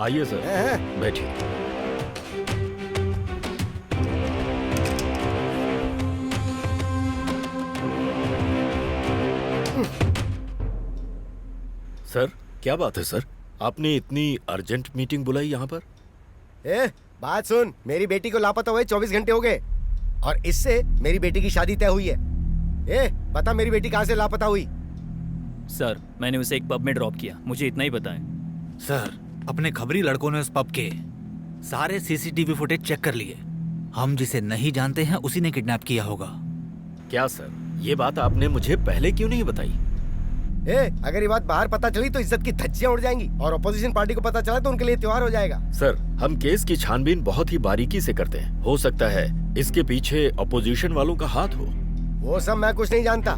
आइए सर, बैठिए। सर, क्या बात है सर? आपने इतनी अर्जेंट मीटिंग बुलाई यहाँ पर? बात सुन, मेरी बेटी को लापता हुए 24 घंटे हो गए और इससे मेरी बेटी की शादी तय हुई है। बता मेरी बेटी कहाँ से लापता हुई? सर, मैंने उसे एक पब में ड्रॉप किया, मुझे इतना ही बताएं। सर, अपने खबरी लड़कों ने उस पब के सारे सीसीटीवी फुटेज चेक कर लिए। हम जिसे नहीं जानते हैं उसी ने किडनैप किया होगा। क्या सर, ये बात आपने मुझे पहले क्यों नहीं बताई? अगर ये बात बाहर पता चली तो इज्जत की धज्जियां उड़ जाएंगी और अपोजिशन पार्टी को पता चला तो उनके लिए त्योहार हो जाएगा। सर, हम केस की छानबीन बहुत ही बारीकी से करते हैं। हो सकता है इसके पीछे अपोजिशन वालों का हाथ हो। वो सब मैं कुछ नहीं जानता।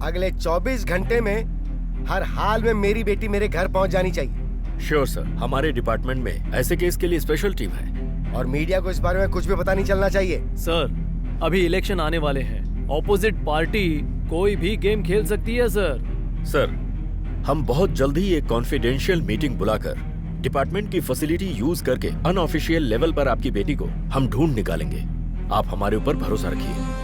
अगले 24 घंटे में हर हाल में मेरी बेटी मेरे घर पहुंच जानी चाहिए। श्योर सर, हमारे डिपार्टमेंट में ऐसे केस के लिए स्पेशल टीम है और मीडिया को इस बारे में कुछ भी पता नहीं चलना चाहिए। सर, अभी इलेक्शन आने वाले हैं, ऑपोजिट पार्टी कोई भी गेम खेल सकती है सर। सर, हम बहुत जल्द ही एक कॉन्फिडेंशियल मीटिंग बुलाकर डिपार्टमेंट की फैसिलिटी यूज करके अनऑफिशियल लेवल पर आपकी बेटी को हम ढूंढ निकालेंगे। आप हमारे ऊपर भरोसा रखिए।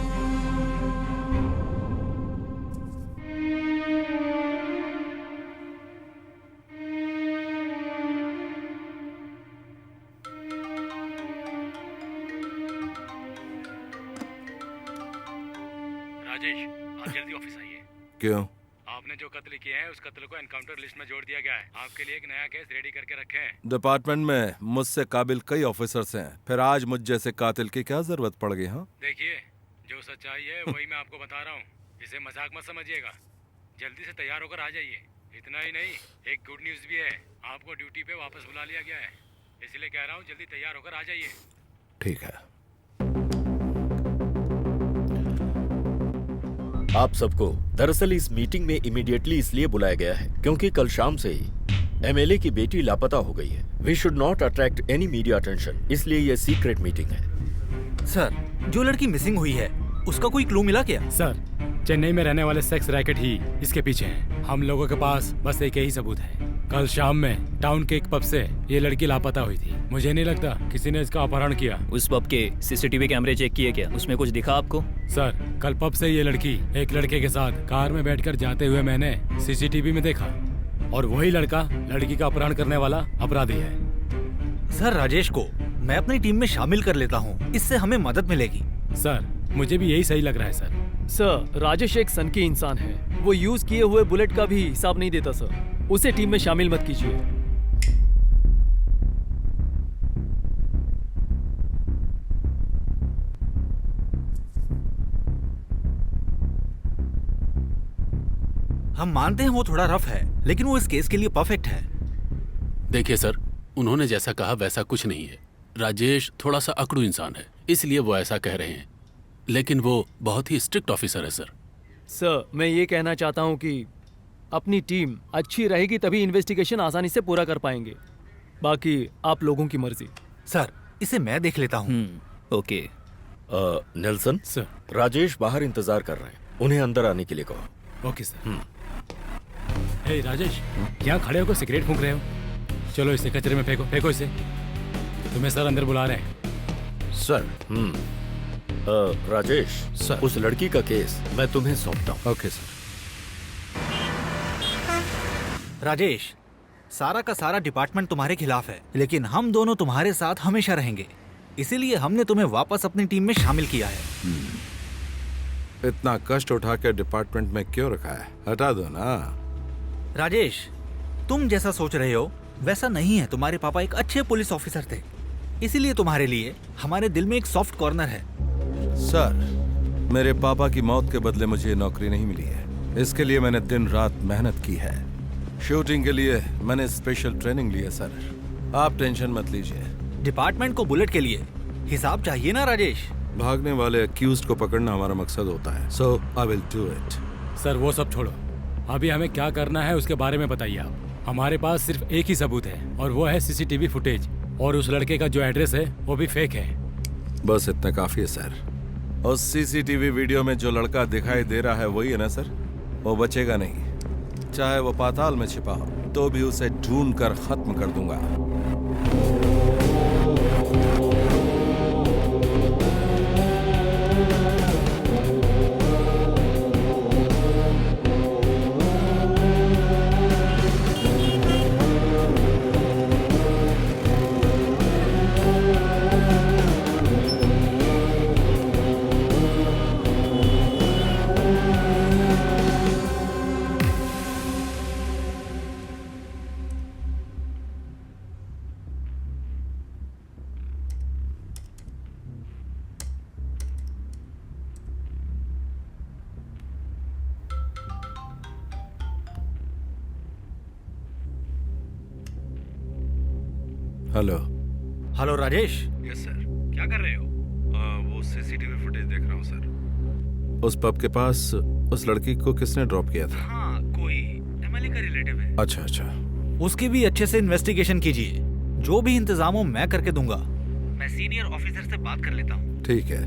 राजेश, आप जल्दी ऑफिस आइए। क्यों? आपने जो कत्ल किए हैं उस कत्ल को एनकाउंटर लिस्ट में जोड़ दिया गया है। आपके लिए एक नया केस रेडी करके रखे हैं। डिपार्टमेंट में मुझसे काबिल कई ऑफिसर्स हैं, फिर आज मुझ जैसे कातिल की क्या जरूरत पड़ गई? हाँ, देखिए, जो सच्चाई है वही मैं आपको बता रहा हूँ। इसे मजाक मत समझिएगा। जल्दी से तैयार होकर आ जाइए। इतना ही नहीं, एक गुड न्यूज भी है, आपको ड्यूटी पे वापस बुला लिया गया है। इसलिए कह रहा हूँ जल्दी तैयार होकर आ जाइए। ठीक है। आप सबको दरअसल इस मीटिंग में इमीडिएटली इसलिए बुलाया गया है क्योंकि कल शाम से ही एमएलए की बेटी लापता हो गई है। We should not attract any media attention, इसलिए ये सीक्रेट मीटिंग है। सर, जो लड़की मिसिंग हुई है उसका कोई क्लू मिला क्या? सर, चेन्नई में रहने वाले सेक्स रैकेट ही इसके पीछे हैं। हम लोगों के पास बस एक ही सबूत है। कल शाम में टाउन के एक पब से ये लड़की लापता हुई थी। मुझे नहीं लगता किसी ने इसका अपहरण किया। उस पब के सीसीटीवी कैमरे चेक किए क्या? उसमें कुछ दिखा आपको? सर, कल पब से ये लड़की एक लड़के के साथ कार में बैठकर जाते हुए मैंने सीसीटीवी में देखा और वही लड़का लड़की का अपहरण करने वाला अपराधी है। सर, राजेश को मैं अपनी टीम में शामिल कर लेता हूँ, इससे हमें मदद मिलेगी। सर, मुझे भी यही सही लग रहा है सर। सर, राजेश एक सनकी इंसान है। वो यूज किए हुए बुलेट का भी हिसाब नहीं देता सर। उसे टीम में शामिल मत कीजिए। हम मानते हैं वो थोड़ा रफ है, लेकिन वो इस केस के लिए परफेक्ट है। देखिए सर, उन्होंने जैसा कहा वैसा कुछ नहीं है। राजेश थोड़ा सा अकड़ू इंसान है, इसलिए वो ऐसा कह रहे हैं, लेकिन वो बहुत ही स्ट्रिक्ट ऑफिसर है सर। सर, मैं ये कहना चाहता हूँ कि अपनी टीम अच्छी रहेगी तभी इन्वेस्टिगेशन आसानी से पूरा कर पाएंगे। बाकी आप लोगों की मर्जी। सर, इसे मैं देख लेता हूँ। ओके। नेल्सन सर, राजेश बाहर इंतजार कर रहे हैं, उन्हें अंदर आने के लिए कहो। Okay sir. हे राजेश, यहाँ खड़े होकर सिगरेट फूंक रहे हो? चलो इसे कचरे में फेंको, फेंको इसे। तुम्हें सर अंदर बुला रहे हैं। सर। राजेश सर, उस लड़की का केस मैं तुम्हें सौंपता हूँ। Okay sir. राजेश, सारा का सारा डिपार्टमेंट तुम्हारे खिलाफ है, लेकिन हम दोनों तुम्हारे साथ हमेशा रहेंगे। इसीलिए हमने तुम्हें वापस अपनी टीम में शामिल किया है। इतना कष्ट उठा के डिपार्टमेंट में क्यों रखा है? हटा दो ना। राजेश, तुम जैसा सोच रहे हो वैसा नहीं है। तुम्हारे पापा एक अच्छे पुलिस ऑफिसर थे, इसीलिए तुम्हारे लिए हमारे दिल में एक सॉफ्ट कॉर्नर है। सर, मेरे पापा की मौत के बदले मुझे नौकरी नहीं मिली है, इसके लिए मैंने दिन रात मेहनत की है। शूटिंग के लिए मैंने स्पेशल ट्रेनिंग ली है सर, आप टेंशन मत लीजिए। डिपार्टमेंट को बुलेट के लिए हिसाब चाहिए ना राजेश? भागने वाले अक्यूज्ड को पकड़ना हमारा मकसद होता है, so I will do it. Sir, वो सब छोड़ो, अभी हमें क्या करना है उसके बारे में बताइए आप। हमारे पास सिर्फ एक ही सबूत है और वो है सीसीटीवी फुटेज, और उस लड़के का जो एड्रेस है वो भी फेक है। बस इतना काफी है सर। उस सीसीटीवी वीडियो में जो लड़का दिखाई दे रहा है वही है ना सर? वो बचेगा नहीं, चाहे वो पाताल में छिपा हो तो भी उसे ढूंढ कर खत्म कर दूंगा। Hello. Hello Rajesh. Yes sir. क्या कर रहे हो? वो सीसीटीवी फुटेज देख रहा हूँ सर। उस पब के पास उस लड़की को किसने ड्रॉप किया था? हाँ, कोई एमएलए का रिलेटिव है। अच्छा अच्छा। उसकी भी अच्छे से इन्वेस्टिगेशन कीजिए। जो भी इंतजाम हो मैं करके दूंगा। मैं सीनियर ऑफिसर से बात कर लेता हूँ। ठीक है,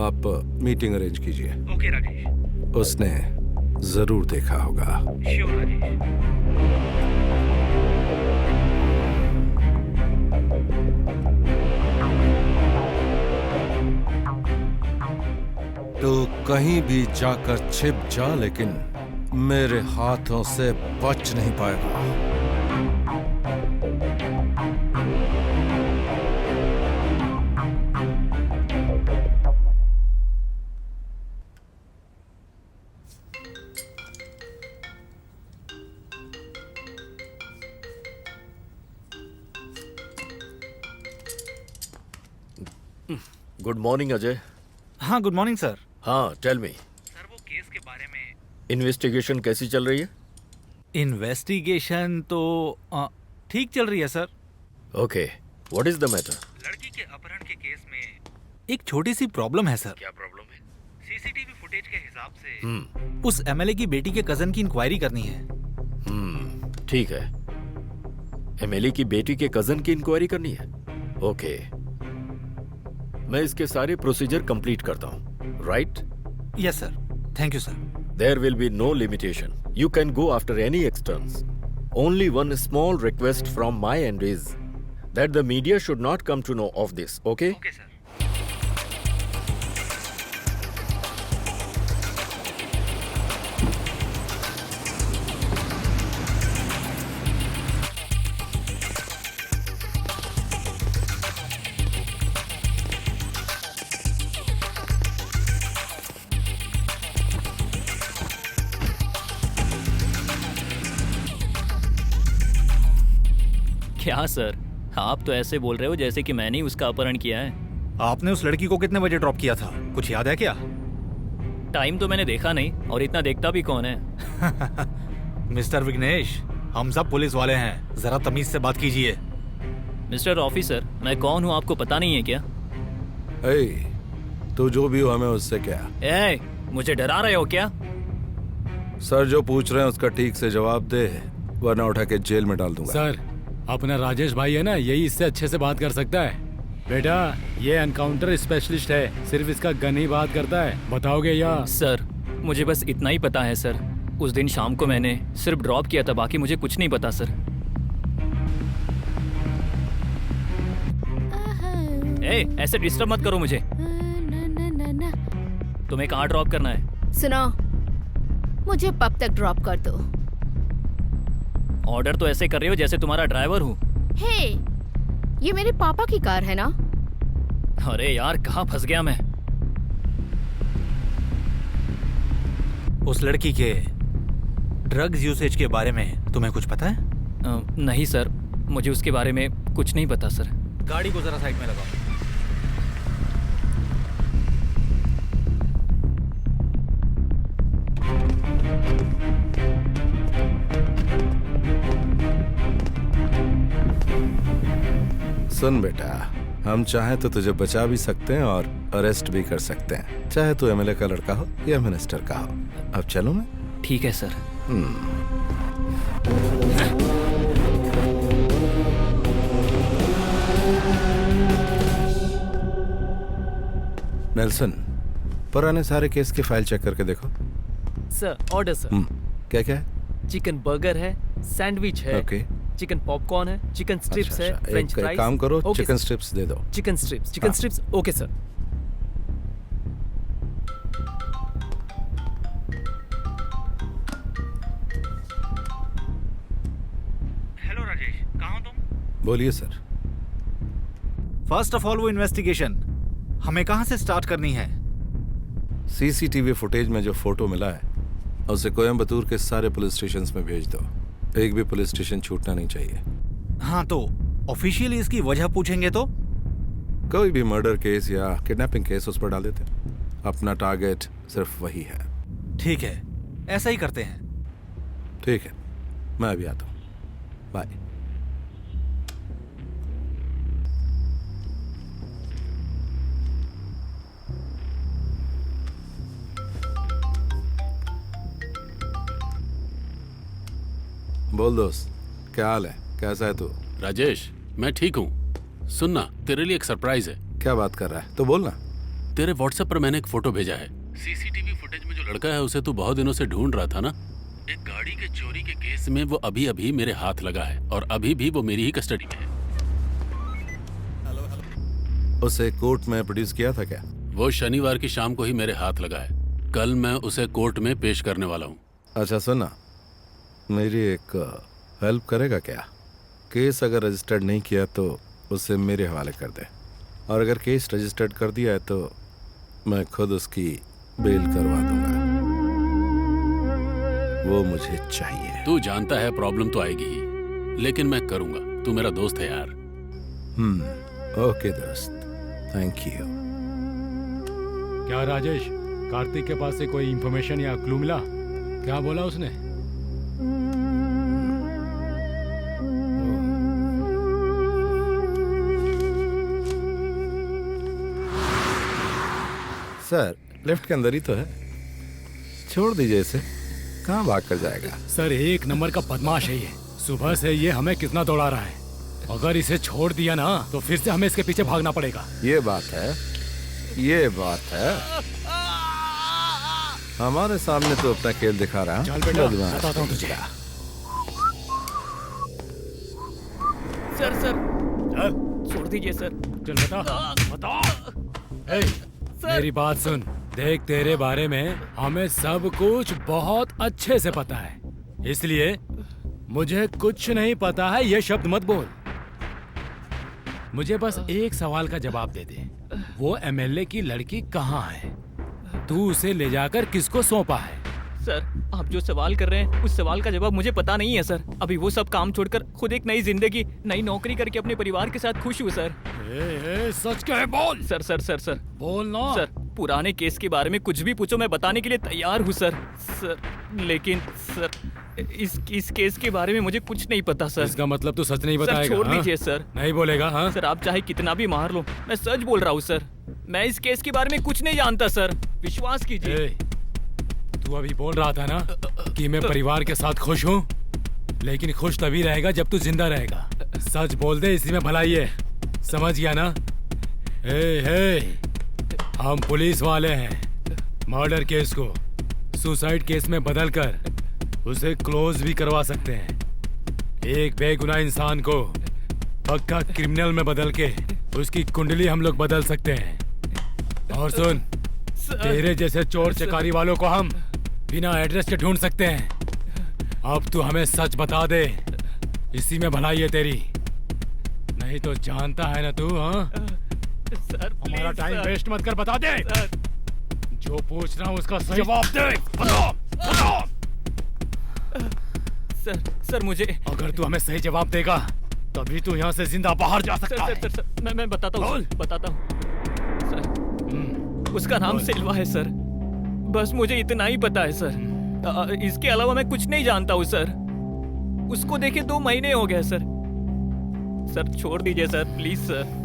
आप मीटिंग अरेंज कीजिए। ओके राजेश। उसने जरूर देखा होगा। श्योर राजेश। तो कहीं भी जाकर छिप जा, लेकिन मेरे हाथों से बच नहीं पाएगा। Good morning Ajay. हाँ, गुड मॉर्निंग सर। हाँ, टेल मी। सर वो केस के बारे में। इन्वेस्टिगेशन कैसी चल रही है? इन्वेस्टिगेशन तो ठीक चल रही है sir. Okay, what is the matter? लड़की के अपहरण के केस में एक छोटी सी प्रॉब्लम है सर। क्या प्रॉब्लम है? सीसीटीवी फुटेज के हिसाब से उस एमएलए की बेटी के कजन की इंक्वायरी करनी है। ठीक है। एमएलए की बेटी के कजन की इंक्वायरी करनी है। ओके, मैं इसके सारे प्रोसीजर कंप्लीट करता हूँ, right? Yes sir, thank you sir. There will be no limitation. You can go after any externals. Only one small request from my end is that the media should not come to know of this, okay? Okay sir. क्या sir, आप तो ऐसे बोल रहे हो जैसे कि मैंने ही उसका अपहरण किया है। आपने उस लड़की को कितने बजे ड्रॉप किया था, कुछ याद है क्या? टाइम तो मैंने देखा नहीं, और इतना देखता भी कौन है। मिस्टर विघ्नेश, हम सब पुलिस वाले हैं, जरा तमीज से बात कीजिए। मिस्टर ऑफिसर, मैं कौन हूँ आपको पता नहीं है क्या? तू जो भी हो, हमें उससे क्या? मुझे डरा रहे हो क्या? सर जो पूछ रहे हैं उसका ठीक से जवाब दे, वरना उठा के जेल में डाल दूंगा। सर, अपना राजेश भाई है ना, यही इससे अच्छे से बात कर सकता है। बेटा, ये एनकाउंटर स्पेशलिस्ट है, सिर्फ इसका गन ही बात करता है। बताओगे या? सर, मुझे बस इतना ही पता है सर। उस दिन शाम को मैंने सिर्फ ड्रॉप किया था, बाकी मुझे कुछ नहीं पता सर। ऐसे डिस्टर्ब मत करो मुझे। तुम्हें कहाँ ड्रॉप करना है? सुनो, मुझे पब तक ड्रॉप कर दो। ऑर्डर तो ऐसे कर रहे हो जैसे तुम्हारा ड्राइवर हूँ। हे, ये मेरे पापा की कार है ना? अरे यार, कहाँ फंस गया मैं। उस लड़की के ड्रग्स यूसेज के बारे में तुम्हें कुछ पता है? नहीं सर, मुझे उसके बारे में कुछ नहीं पता सर। गाड़ी को जरा साइड में लगाओ। सुन बेटा, हम चाहें तो तुझे बचा भी सकते हैं और अरेस्ट भी कर सकते हैं, चाहे तू एमएलए का लड़का हो या मिनिस्टर का हो। अब चलो मैं। ठीक है सर। नेल्सन, पुराने सारे केस की फाइल चेक करके देखो। Sir, order sir. क्या क्या है? चिकन बर्गर है, सैंडविच है, ओके। चिकन पॉपकॉर्न है, चिकन स्ट्रिप्स है, फ्रेंच एक फ्राइज। काम करो, ओके चिकन सर। स्ट्रिप्स दे दो। चिकन स्ट्रिप्स, हाँ। Okay sir. हेलो राजेश, कहाँ हो तुम? बोलिए सर। फर्स्ट ऑफ ऑल वो इन्वेस्टिगेशन हमें कहाँ से स्टार्ट करनी है? सीसीटीवी फुटेज में जो फोटो मिला है उसे कोयम्बतूर के सारे पुलिस स्टेशन में भेज दो। एक भी पुलिस स्टेशन छूटना नहीं चाहिए। हाँ, तो ऑफिशियली इसकी वजह पूछेंगे तो? कोई भी मर्डर केस या किडनैपिंग केस उस पर डाल देते। अपना टारगेट सिर्फ वही है। ठीक है, ऐसा ही करते हैं। ठीक है, मैं अभी आता हूँ। बाय। बोल दोस्त, क्या हाल है? कैसा है तू? राजेश, मैं ठीक हूँ। सुनना, तेरे लिए एक सरप्राइज है। क्या बात कर रहा है? तो बोलना। तेरे व्हाट्सएप पर मैंने एक फोटो भेजा है। सीसीटीवी फुटेज में जो लड़का है उसे तू बहुत दिनों से ढूंढ रहा था ना। एक गाड़ी के चोरी के केस में वो अभी अभी मेरे हाथ लगा है और अभी भी वो मेरी ही कस्टडी में है। उसे कोर्ट में प्रोड्यूस किया था क्या? वो शनिवार की शाम को ही मेरे हाथ लगा है। कल मैं उसे कोर्ट में पेश करने वाला हूँ। अच्छा सुनना, मेरी एक हेल्प करेगा क्या? केस अगर रजिस्टर्ड नहीं किया तो उसे मेरे हवाले कर दे, और अगर केस रजिस्टर्ड कर दिया है तो मैं खुद उसकी बेल करवा दूंगा। वो मुझे चाहिए। तू जानता है प्रॉब्लम तो आएगी ही, लेकिन मैं करूंगा। तू मेरा दोस्त है यार। ओके दोस्त, थैंक यू। क्या राजेश, कार्तिक के पास से कोई इंफॉर्मेशन या क्लू मिला? क्या बोला उसने? सर, लिफ्ट के अंदर ही तो है, छोड़ दीजिए इसे। कहाँ भाग कर जाएगा? सर, एक नंबर का बदमाश है ये। सुबह से ये हमें कितना दौड़ा रहा है। अगर इसे छोड़ दिया ना तो फिर से हमें इसके पीछे भागना पड़ेगा। ये बात है, ये बात है। हमारे सामने तो अपना खेल दिखा रहा है। चल बेटा, बताता हूँ तुझे। सर छोड़ दीजिए सर। चल बता। ए, मेरी बात सुन। देख, तेरे बारे में हमें सब कुछ बहुत अच्छे से पता है, इसलिए मुझे कुछ नहीं पता है ये शब्द मत बोल। मुझे बस एक सवाल का जवाब दे दे। वो एमएलए की लड़की कहाँ है? तू उसे ले जाकर किसको सौंपा है? सर, आप जो सवाल कर रहे हैं उस सवाल का जवाब मुझे पता नहीं है सर। अभी वो सब काम छोड़कर खुद एक नई जिंदगी, नई नौकरी करके अपने परिवार के साथ खुश हूँ सर। सच कहे बोल। सर बोल ना। सर, पुराने केस के बारे में कुछ भी पूछो, मैं बताने के लिए तैयार हूँ सर। लेकिन सर, इस केस के बारे में मुझे कुछ नहीं पता सर। इसका मतलब तू सच नहीं बताएगा? सर छोड़ दीजिए सर। नहीं बोलेगा? हाँ सर, आप चाहे कितना भी मार लो, मैं सच बोल रहा हूँ सर। मैं इस केस के बारे में कुछ नहीं जानता सर, विश्वास कीजिए। तू अभी बोल रहा था ना कि मैं परिवार के साथ खुश हूँ, लेकिन खुश तभी रहेगा जब तू जिंदा रहेगा। सच बोल दे, इसी में भलाई है। समझ गया ना? हम पुलिस वाले हैं। मर्डर केस को सुसाइड केस में बदलकर उसे क्लोज भी करवा सकते हैं। एक बेगुनाह इंसान को पक्का क्रिमिनल में बदल के उसकी कुंडली हम लोग बदल सकते हैं। और सुन, तेरे जैसे चोर चकारी वालों को हम बिना एड्रेस के ढूंढ सकते हैं। अब तू हमें सच बता दे, इसी में भलाई है तेरी। नहीं तो जानता है ना तू। हाँ सर, हमारा टाइम वेस्ट मत कर, बता दे। सर, जो पूछ रहा हूँ उसका सही जवाब दे। बता। सर मुझे, अगर तू हमें सही जवाब देगा तभी तू यहाँ से जिंदा बाहर जा सकता है। सर, मैं बताता हूँ सर। उसका नाम सिल्वा है सर। बस मुझे इतना ही पता है सर। इसके अलावा मैं कुछ नहीं जानता हूँ सर। उसको देखे 2 महीने हो गए सर। सर छोड़ दीजिए सर, प्लीज सर।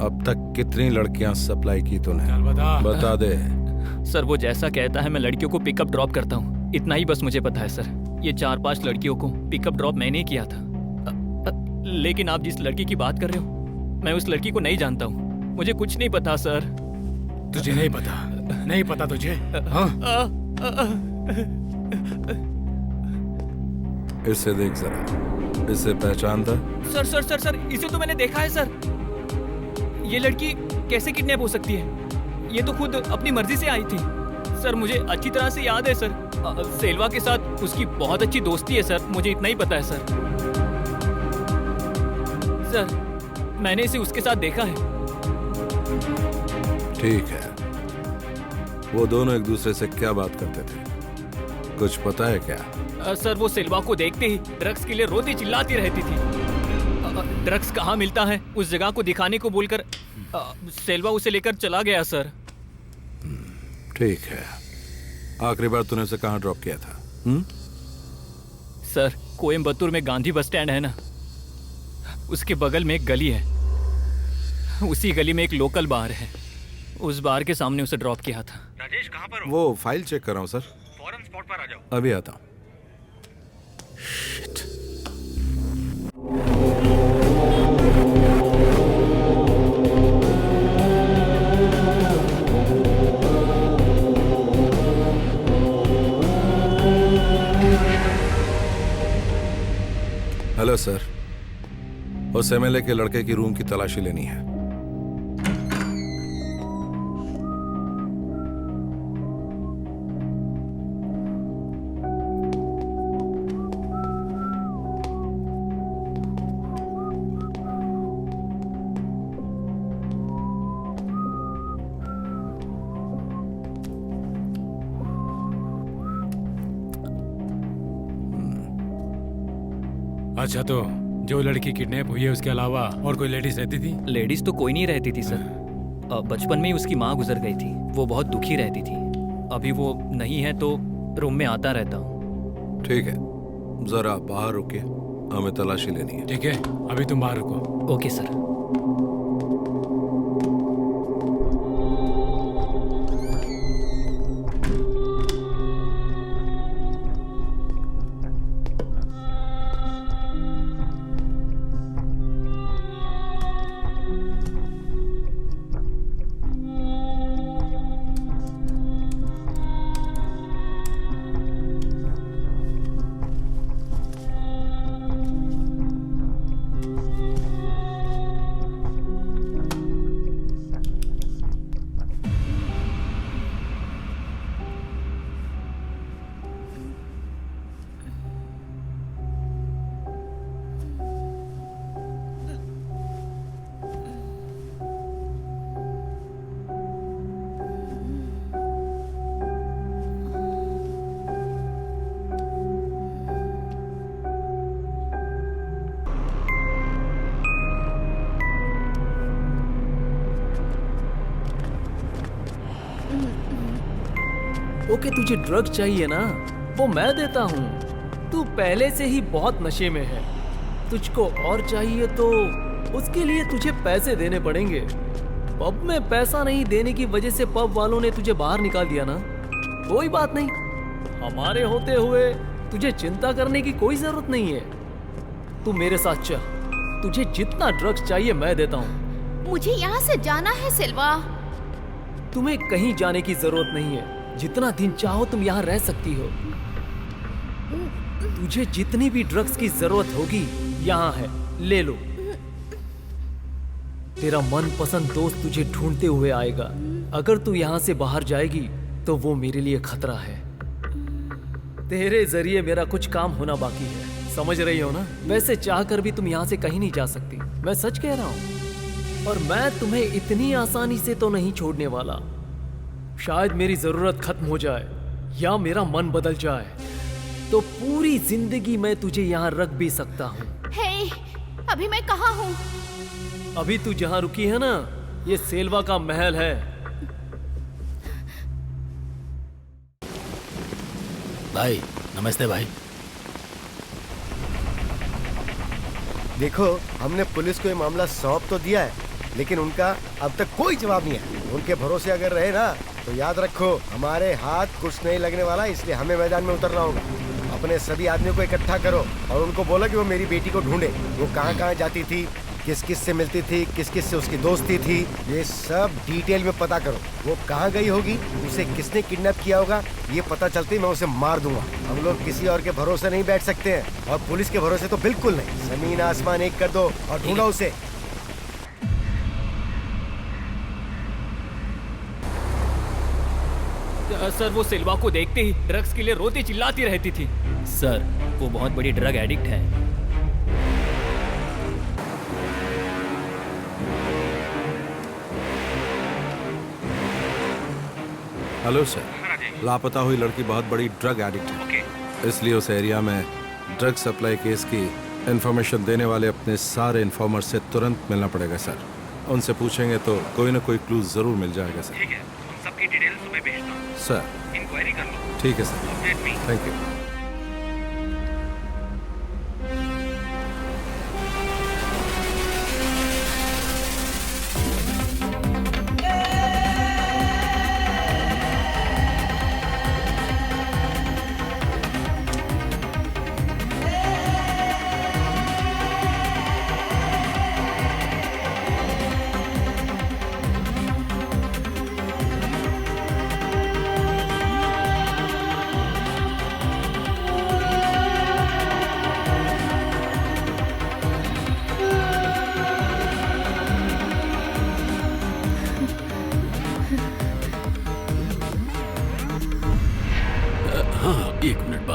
अब तक कितनी लड़कियां सप्लाई की तूने? बता दे। सर, वो जैसा कहता है मैं लड़कियों को पिकअप ड्रॉप करता हूँ, इतना ही बस मुझे पता है सर। ये 4-5 लड़कियों को पिकअप ड्रॉप मैंने किया था। लेकिन आप जिस लड़की की बात कर रहे हो, मैं उस लड़की को नहीं जानता हूँ। मुझे कुछ नहीं पता सर। तुझे नहीं पता? नहीं पता तुझे? हाँ? इसे देख जरा, इसे पहचानता? सर, इसे तो मैंने देखा है सर। ये लड़की कैसे किडनैप हो सकती है? ये तो खुद अपनी मर्जी से आई थी सर। मुझे अच्छी तरह से याद है सर। सेल्वा के साथ उसकी बहुत अच्छी दोस्ती है सर, मुझे इतना ही पता है सर। सर, मैंने इसे उसके साथ देखा है। ठीक है, वो दोनों एक दूसरे से क्या बात करते थे, कुछ पता है क्या? सर, वो सेल्वा को देखते ही ड्रग्स के लिए रोती चिल्लाती रहती थी। ड्रग्स कहाँ मिलता है उस जगह को दिखाने को बोलकर सेल्वा उसे लेकर चला गया सर। ठीक है, आखिरी बार तूने उसे कहाँ ड्रॉप किया था? सर, कोयम्बतूर में गांधी बस स्टैंड है ना, उसके बगल में एक गली है। उसी गली में एक लोकल बार है, उस बार के सामने उसे ड्रॉप किया था। राजेश कहाँ पर हो? वो फाइल चेक कर रहा हूँ सर। फौरन स्पॉट पर आ जाओ। अभी आता हूँ। हेलो सर, उस एमएलए के लड़के की रूम की तलाशी लेनी है। अच्छा, तो जो लड़की किडनैप हुई है उसके अलावा और कोई लेडीज रहती थी? लेडीज तो कोई नहीं रहती थी सर। बचपन में ही उसकी माँ गुजर गई थी। वो बहुत दुखी रहती थी। अभी वो नहीं है तो रूम में आता रहता हूँ। ठीक है, जरा बाहर रुकिए, हमें तलाशी लेनी है। ठीक है, अभी तुम बाहर रुको। Okay sir. ओके, तुझे ड्रग चाहिए ना, वो मैं देता हूँ। तू पहले से ही बहुत नशे में है। तुझको और चाहिए तो उसके लिए तुझे पैसे देने पड़ेंगे। पब में पैसा नहीं देने की वजह से पब वालों ने तुझे बाहर निकाल दिया ना। कोई बात नहीं, हमारे होते हुए तुझे चिंता करने की कोई जरूरत नहीं है। तू मेरे साथ चल, तुझे जितना ड्रग्स चाहिए मैं देता हूँ। मुझे यहाँ से जाना है सिल्वा। तुम्हें कहीं जाने की जरूरत नहीं है। जितना दिन चाहो तुम यहाँ रह सकती हो। तुझे जितनी भी ड्रग्स की जरूरत होगी यहाँ है, ले लो। तेरा मनपसंद दोस्त तुझे ढूंढते हुए आएगा। अगर तू यहाँ से बाहर जाएगी तो वो मेरे लिए खतरा है। तेरे जरिए मेरा कुछ काम होना बाकी है, समझ रही हो ना? वैसे चाहकर भी तुम यहाँ से कहीं नहीं जा सकती, मैं सच कह रहा हूँ। और मैं तुम्हें इतनी आसानी से तो नहीं छोड़ने वाला। शायद मेरी जरूरत खत्म हो जाए या मेरा मन बदल जाए तो पूरी जिंदगी मैं तुझे यहाँ रख भी सकता हूँ। हे, अभी मैं कहाँ हूँ? अभी तू जहाँ रुकी है ना, ये सेल्वा का महल है। भाई नमस्ते भाई। देखो, हमने पुलिस को ये मामला सौंप तो दिया है, लेकिन उनका अब तक कोई जवाब नहीं है। उनके भरोसे अगर रहे ना तो याद रखो, हमारे हाथ कुछ नहीं लगने वाला, इसलिए हमें मैदान में उतरना होगा। अपने सभी आदमियों को इकट्ठा करो और उनको बोलो कि वो मेरी बेटी को ढूंढे। वो कहाँ कहाँ जाती थी, किस किस से मिलती थी, किस किस से उसकी दोस्ती थी, ये सब डिटेल में पता करो। वो कहाँ गई होगी, उसे किसने किडनैप किया होगा, ये पता चलते ही मैं उसे मार दूंगा। हम लोग किसी और के भरोसे नहीं बैठ सकते हैं, और पुलिस के भरोसे तो बिल्कुल नहीं। जमीन आसमान एक कर दो और ढूंढो उसे। सर, वो सिल्वा को देखते ही ड्रग्स के लिए रोती चिल्लाती रहती थी। सर, वो बहुत बड़ी ड्रग एडिक्ट है। हेलो सर, लापता हुई लड़की बहुत बड़ी ड्रग एडिक्ट है। इसलिए उस एरिया में ड्रग सप्लाई केस की इंफॉर्मेशन देने वाले अपने सारे इन्फॉर्मर से तुरंत मिलना पड़ेगा सर। उनसे पूछेंगे तो कोई ना कोई क्लू जरूर मिल जाएगा सर। ठीक है, उन सबकी डिटेल्स तुम्हें भेजता हूँ सर। इंक्वायरी कर लो। ठीक है sir, update me. Thank you.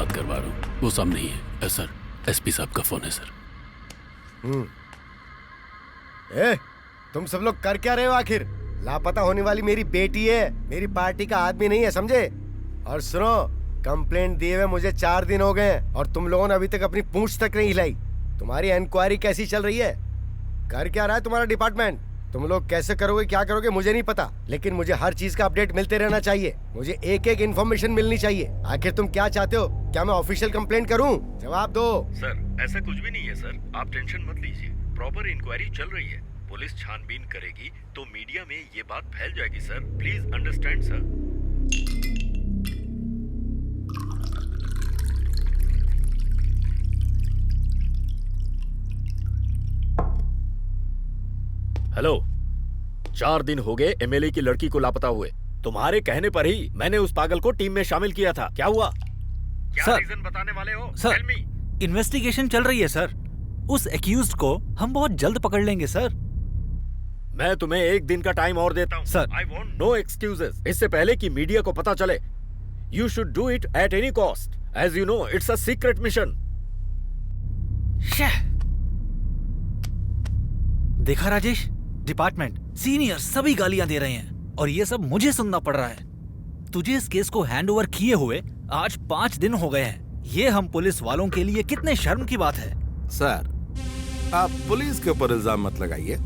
बात करवा रहा हूँ, वो सामने ही है। सर, एसपी साहब का फोन है सर। ए, तुम सब लोग कर क्या रहे हो आखिर? लापता होने वाली मेरी बेटी है, मेरी पार्टी का आदमी नहीं है, समझे? और सुनो, कंप्लेंट दिए हुए मुझे 4 दिन हो गए और तुम लोगों ने अभी तक अपनी पूंछ तक नहीं हिलाई। तुम्हारी इंक्वायरी कैसी चल रही है? कर क्या रहा है तुम्हारा डिपार्टमेंट? तुम लोग कैसे करोगे, क्या करोगे मुझे नहीं पता, लेकिन मुझे हर चीज का अपडेट मिलते रहना चाहिए। मुझे एक एक इन्फॉर्मेशन मिलनी चाहिए। आखिर तुम क्या चाहते हो? क्या मैं ऑफिशियल कंप्लेंट करूं? जवाब दो। सर, ऐसा कुछ भी नहीं है सर, आप टेंशन मत लीजिए। प्रॉपर इंक्वायरी चल रही है, पुलिस छानबीन करेगी तो मीडिया में ये बात फैल जाएगी sir. Please understand sir. Hello, 4 दिन हो गए एमएलए की लड़की को लापता हुए। तुम्हारे कहने पर ही मैंने उस पागल को टीम में शामिल किया था। क्या हुआ? क्या सर, रीजन बताने वाले हो? Sir, Tell me। इन्वेस्टिगेशन चल रही है सर। उस एक्यूज्ड को हम बहुत जल्द पकड़ लेंगे सर। मैं तुम्हें 1 दिन का टाइम और देता हूँ sir. I want no excuses. इससे पहले कि मीडिया को पता चले, you should do it at any cost. As you know, it's a secret mission. देखा राजेश, डिपार्टमेंट, सीनियर सभी गालियां दे रहे हैं और ये सब मुझे सुनना पड़ रहा है। तुझे इस केस को हैंड ओवर किए हुए आज 5 दिन हो गए हैं। ये हम पुलिस वालों के लिए कितने शर्म की बात है। सर, आप पुलिस के ऊपर इल्जाम मत लगाइए।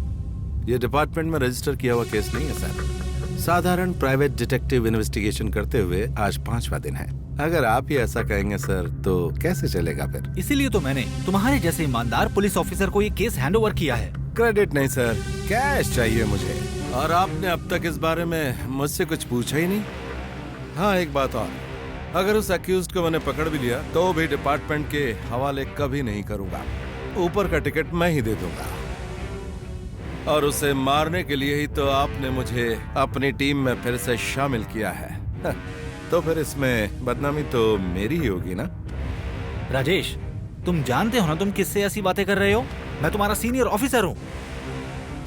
ये डिपार्टमेंट में रजिस्टर किया हुआ केस नहीं है सर। साधारण प्राइवेट डिटेक्टिव इन्वेस्टिगेशन करते हुए आज 5वां दिन है। अगर आप ही ऐसा कहेंगे सर तो कैसे चलेगा फिर? इसीलिए तो मैंने तुम्हारे जैसे ईमानदार पुलिस ऑफिसर को ये केस हैंड ओवर किया है। क्रेडिट नहीं सर, कैश चाहिए मुझे। और आपने अब तक इस बारे में मुझसे कुछ पूछा ही नहीं। हाँ, एक बात और, अगर उस अक्यूज्ड को मैंने पकड़ भी लिया तो भी डिपार्टमेंट के हवाले कभी नहीं करूंगा। ऊपर का टिकट मैं ही दे दूंगा। और उसे मारने के लिए ही तो आपने मुझे अपनी टीम में फिर से शामिल किया है। तो फिर इसमें बदनामी तो मेरी ही होगी ना? राजेश, तुम जानते हो ना तुम किससे ऐसी बातें कर रहे हो? मैं तुम्हारा सीनियर ऑफिसर हूँ।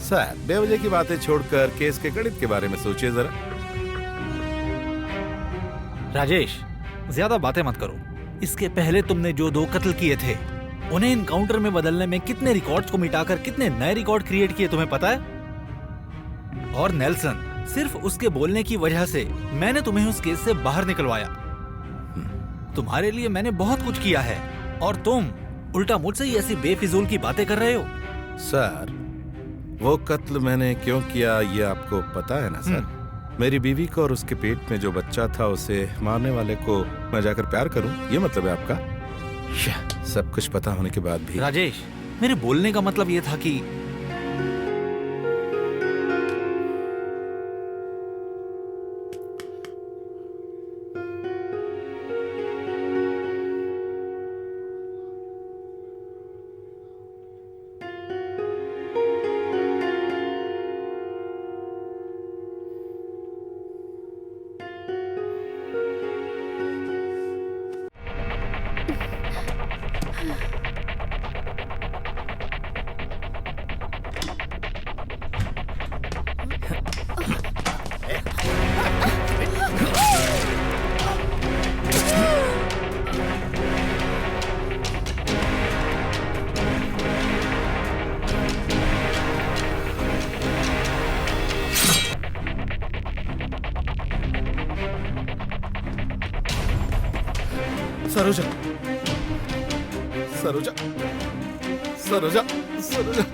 सर, बेवजह की बातें छोड़कर केस के गणित के बारे में सोचिए जरा। राजेश, ज्यादा बातें मत करो। इसके पहले तुमने जो 2 कत्ल किए थे, उन्हें इनकाउंटर में बदलने में कितने रिकॉर्ड्स को मिटाकर कितने नए रिकॉर्ड क्रिएट किए तुम्हें पता है? और नेल्सन, सिर्फ उसके बोलने की वजह से मैंने तुम्हें उस केस से बाहर निकलवाया। तुम्हारे लिए मैंने बहुत कुछ किया है और तुम उल्टा मुझसे ही ऐसी बेफिजूल की बातें कर रहे हो। सर, वो कत्ल मैंने क्यों किया ये आपको पता है ना सर? मेरी बीवी को और उसके पेट में जो बच्चा था उसे मारने वाले को मैं जाकर प्यार करूं, ये मतलब है आपका? सब कुछ पता होने के बाद भी। राजेश, मेरे बोलने का मतलब ये था कि सरोजा, सरोजा, सरोजा, सरोजा,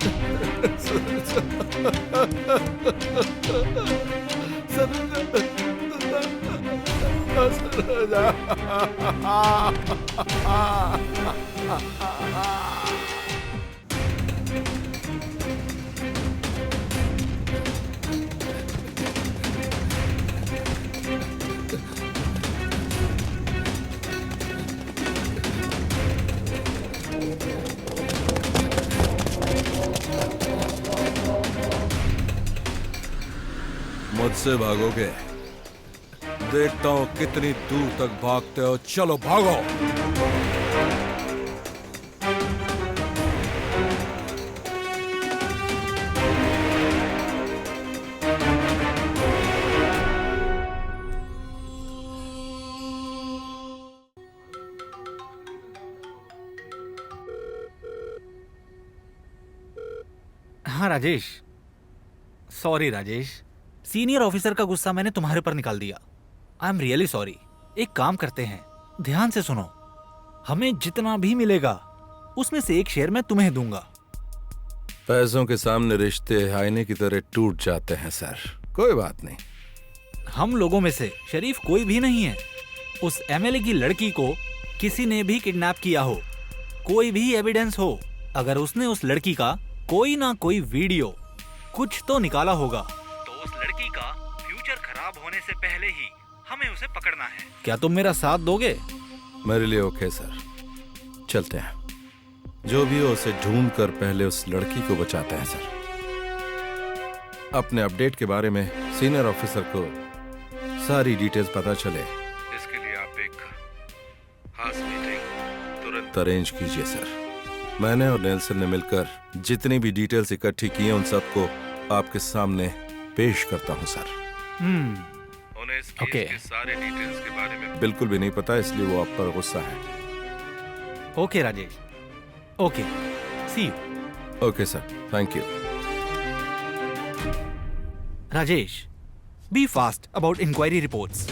मुझसे भागोगे? देखता हूं कितनी दूर तक भागते हो। चलो भागो। Rajesh, sorry Rajesh, senior officer का गुस्सा मैंने तुम्हारे पर निकाल दिया। I am really sorry. एक काम करते हैं, ध्यान से सुनो। हमें जितना भी मिलेगा उसमें से एक शेयर मैं तुम्हें दूंगा। पैसों के सामने रिश्ते आईने की तरह टूट जाते हैं सर। कोई बात नहीं। हम लोगों में से शरीफ कोई भी नहीं है। उस एमएलए की लड़की को किसी ने भी किडनैप किया हो, कोई भी एविडेंस हो, अगर उसने उस लड़की का कोई ना कोई वीडियो कुछ तो निकाला होगा, तो उस लड़की का फ्यूचर खराब होने से पहले ही हमें उसे पकड़ना है। क्या तुम मेरा साथ दोगे? मेरे लिए ओके सर, चलते हैं। जो भी हो उसे ढूंढ कर पहले उस लड़की को बचाते हैं सर। अपने अपडेट के बारे में सीनियर ऑफिसर को सारी डिटेल्स पता चले, इसके लिए आप एक खास मीटिंग तुरंत अरेंज कीजिए सर। मैंने और नेल्सन ने मिलकर जितनी भी डिटेल्स इकट्ठी की हैं उन सबको आपके सामने पेश करता हूं सर। उन्हें इस केस के सारे डिटेल्स के बारे में बिल्कुल भी नहीं पता, इसलिए वो आप पर गुस्सा है। Okay Rajesh, okay, see you. Okay sir, thank you. Rajesh, be fast about inquiry reports.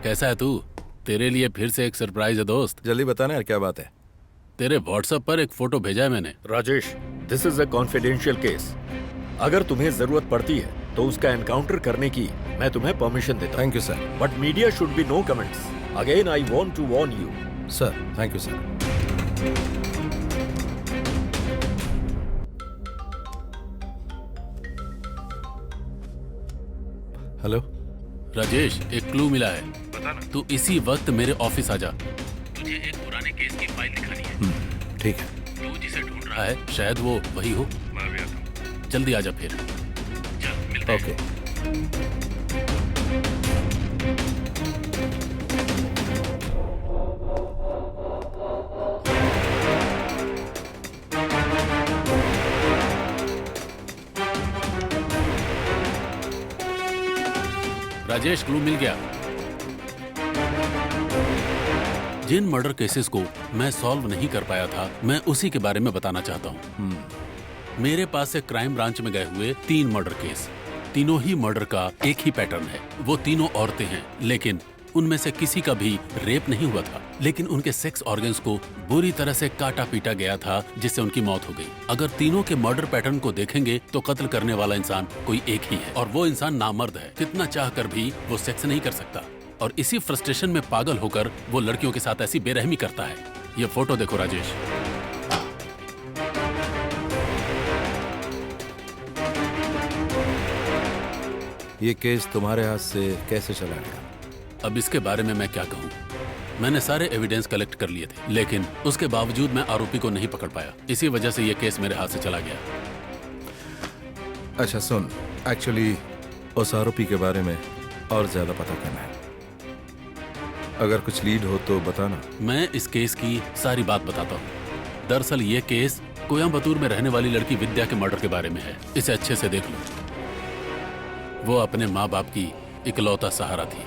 कैसा है तू? तेरे लिए फिर से एक सरप्राइज है दोस्त। जल्दी बताना यार, क्या बात है? तेरे व्हाट्सएप पर एक फोटो भेजा है मैंने। Rajesh, this is a confidential case. अगर तुम्हें जरूरत पड़ती है तो उसका एनकाउंटर करने की मैं तुम्हें परमिशन देता हूं। Thank you sir. But media should be no comments. Again I want to warn you. Sir, thank you sir. Hello Rajesh, एक क्लू मिला है। बताना। तू इसी वक्त मेरे ऑफिस आ जा। तुझे एक पुराने केस की फाइल दिखानी है। ठीक है। तू जिसे ढूंढ रहा है शायद वो वही हो। मैं भी आता हूं। जल्दी आ जा फिर। चल मिलते हैं। ओके। राजेश, क्लू मिल गया। जिन मर्डर केसेस को मैं सॉल्व नहीं कर पाया था, मैं उसी के बारे में बताना चाहता हूँ। मेरे पास से क्राइम ब्रांच में गए हुए 3 मर्डर केस, तीनों ही मर्डर का एक ही पैटर्न है। वो तीनों औरतें हैं, लेकिन उनमें से किसी का भी रेप नहीं हुआ था, लेकिन उनके सेक्स ऑर्गन्स को बुरी तरह से काटा पीटा गया था, जिससे उनकी मौत हो गई। अगर तीनों के मर्डर पैटर्न को देखेंगे तो कत्ल करने वाला इंसान कोई एक ही है, और वो इंसान नामर्द है। कितना चाह कर भी वो सेक्स नहीं कर सकता, और इसी फ्रस्ट्रेशन में पागल होकर वो लड़कियों के साथ ऐसी बेरहमी करता है। ये फोटो देखो राजेश। ये केस तुम्हारे हाथ से कैसे चला गया? अब इसके बारे में मैं क्या कहूँ। मैंने सारे एविडेंस कलेक्ट कर लिए थे, लेकिन उसके बावजूद मैं आरोपी को नहीं पकड़ पाया। इसी वजह से ये केस मेरे हाथ से चला गया। अच्छा सुन, एक्चुअली उस आरोपी के बारे में और ज्यादा पता करना है। अगर कुछ लीड हो तो बताना। मैं इस केस की सारी बात बताता हूँ। दरअसल ये केस कोयम्बतूर में रहने वाली लड़की विद्या के मर्डर के बारे में है। इसे अच्छे से देख लो। वो अपने माँ बाप की इकलौता सहारा थी।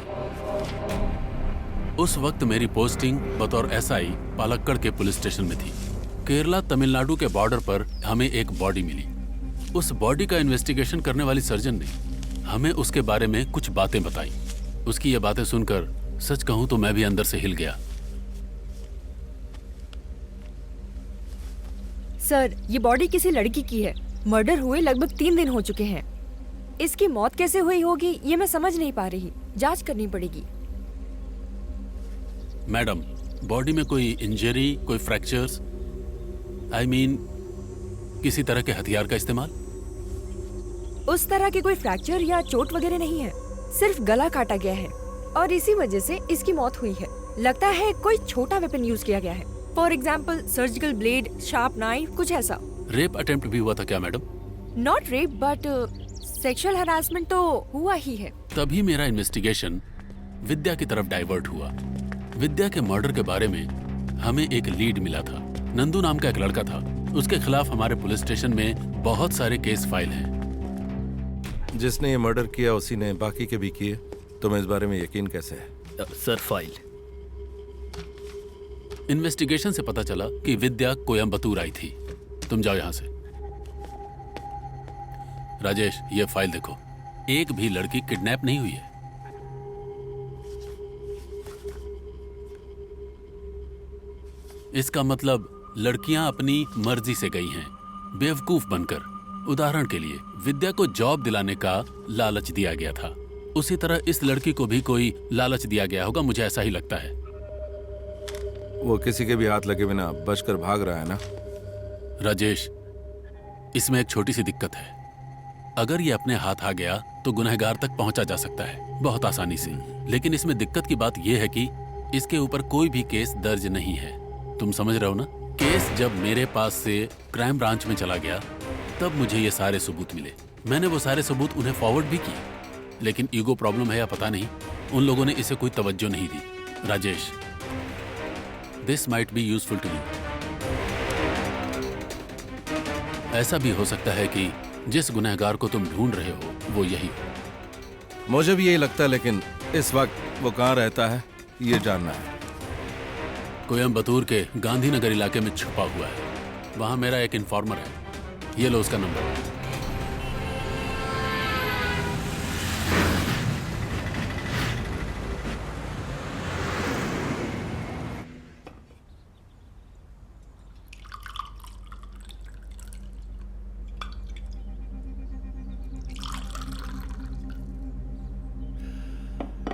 उस वक्त मेरी पोस्टिंग बतौर एसआई पालक्कड़ के पुलिस स्टेशन में थी। केरला तमिलनाडु के बॉर्डर पर हमें एक बॉडी मिली। उस बॉडी का इन्वेस्टिगेशन करने वाली सर्जन ने हमें उसके बारे में कुछ बातें बताई। उसकी ये बातें सुनकर सच कहूं तो मैं भी अंदर से हिल गया। सर, ये बॉडी किसी लड़की की है। मर्डर हुए लगभग 3 दिन हो चुके हैं। इसकी मौत कैसे हुई होगी ये मैं समझ नहीं पा रही। जांच करनी पड़ेगी। मैडम, बॉडी में कोई इंजरी, कोई फ्रैक्चर्स, आई मीन किसी तरह के हथियार का इस्तेमाल? उस तरह के कोई फ्रैक्चर या चोट वगैरह नहीं है, सिर्फ गला काटा गया है और इसी वजह से इसकी मौत हुई है। लगता है कोई छोटा वेपन यूज किया गया है, for example surgical blade, sharp knife, कुछ ऐसा। रेप अटेम्प्ट भी हुआ था क्या madam? Not rape but sexual harassment तो हुआ ही है। तभी मेरा इन्वेस्टिगेशन विद्या की तरफ डाइवर्ट हुआ। विद्या के मर्डर के बारे में हमें एक लीड मिला था। नंदू नाम का एक लड़का था, उसके खिलाफ हमारे पुलिस स्टेशन में बहुत सारे केस फाइल हैं। जिसने ये मर्डर किया उसी ने बाकी के भी किए। तुम्हें इस बारे में यकीन कैसे है? सर फाइल इन्वेस्टिगेशन से पता चला कि विद्या कोयम्बतूर आई थी। तुम जाओ यहां से। राजेश, ये फाइल देखो, एक भी लड़की किडनैप नहीं हुई है। इसका मतलब लड़कियां अपनी मर्जी से गई हैं, बेवकूफ बनकर। उदाहरण के लिए विद्या को जॉब दिलाने का लालच दिया गया था, उसी तरह इस लड़की को भी कोई लालच दिया गया होगा, मुझे ऐसा ही लगता है। वो किसी के भी हाथ लगे बिना बचकर भाग रहा है ना? राजेश, इसमें एक छोटी सी दिक्कत है। अगर ये अपने हाथ आ गया तो गुनहगार तक पहुंचा जा सकता है बहुत आसानी से, लेकिन इसमें दिक्कत की बात यह है कि इसके ऊपर कोई भी केस दर्ज नहीं है। तुम समझ रहे हो ना? केस जब मेरे पास से क्राइम ब्रांच में चला गया तब मुझे ये सारे सबूत मिले। मैंने वो सारे सबूत उन्हें फॉरवर्ड भी किए, लेकिन ईगो प्रॉब्लम है या पता नहीं, उन लोगों ने इसे कोई तवज्जो नहीं दी। Rajesh, this might be useful to you. ऐसा भी हो सकता है कि जिस गुनहगार को तुम ढूंढ रहे हो वो यही हो। मुझे भी यही लगता है, लेकिन इस वक्त वो कहाँ रहता है ये जानना है। कोयम्बतूर के गांधीनगर इलाके में छुपा हुआ है। वहां मेरा एक इन्फॉर्मर है, ये लो उसका नंबर।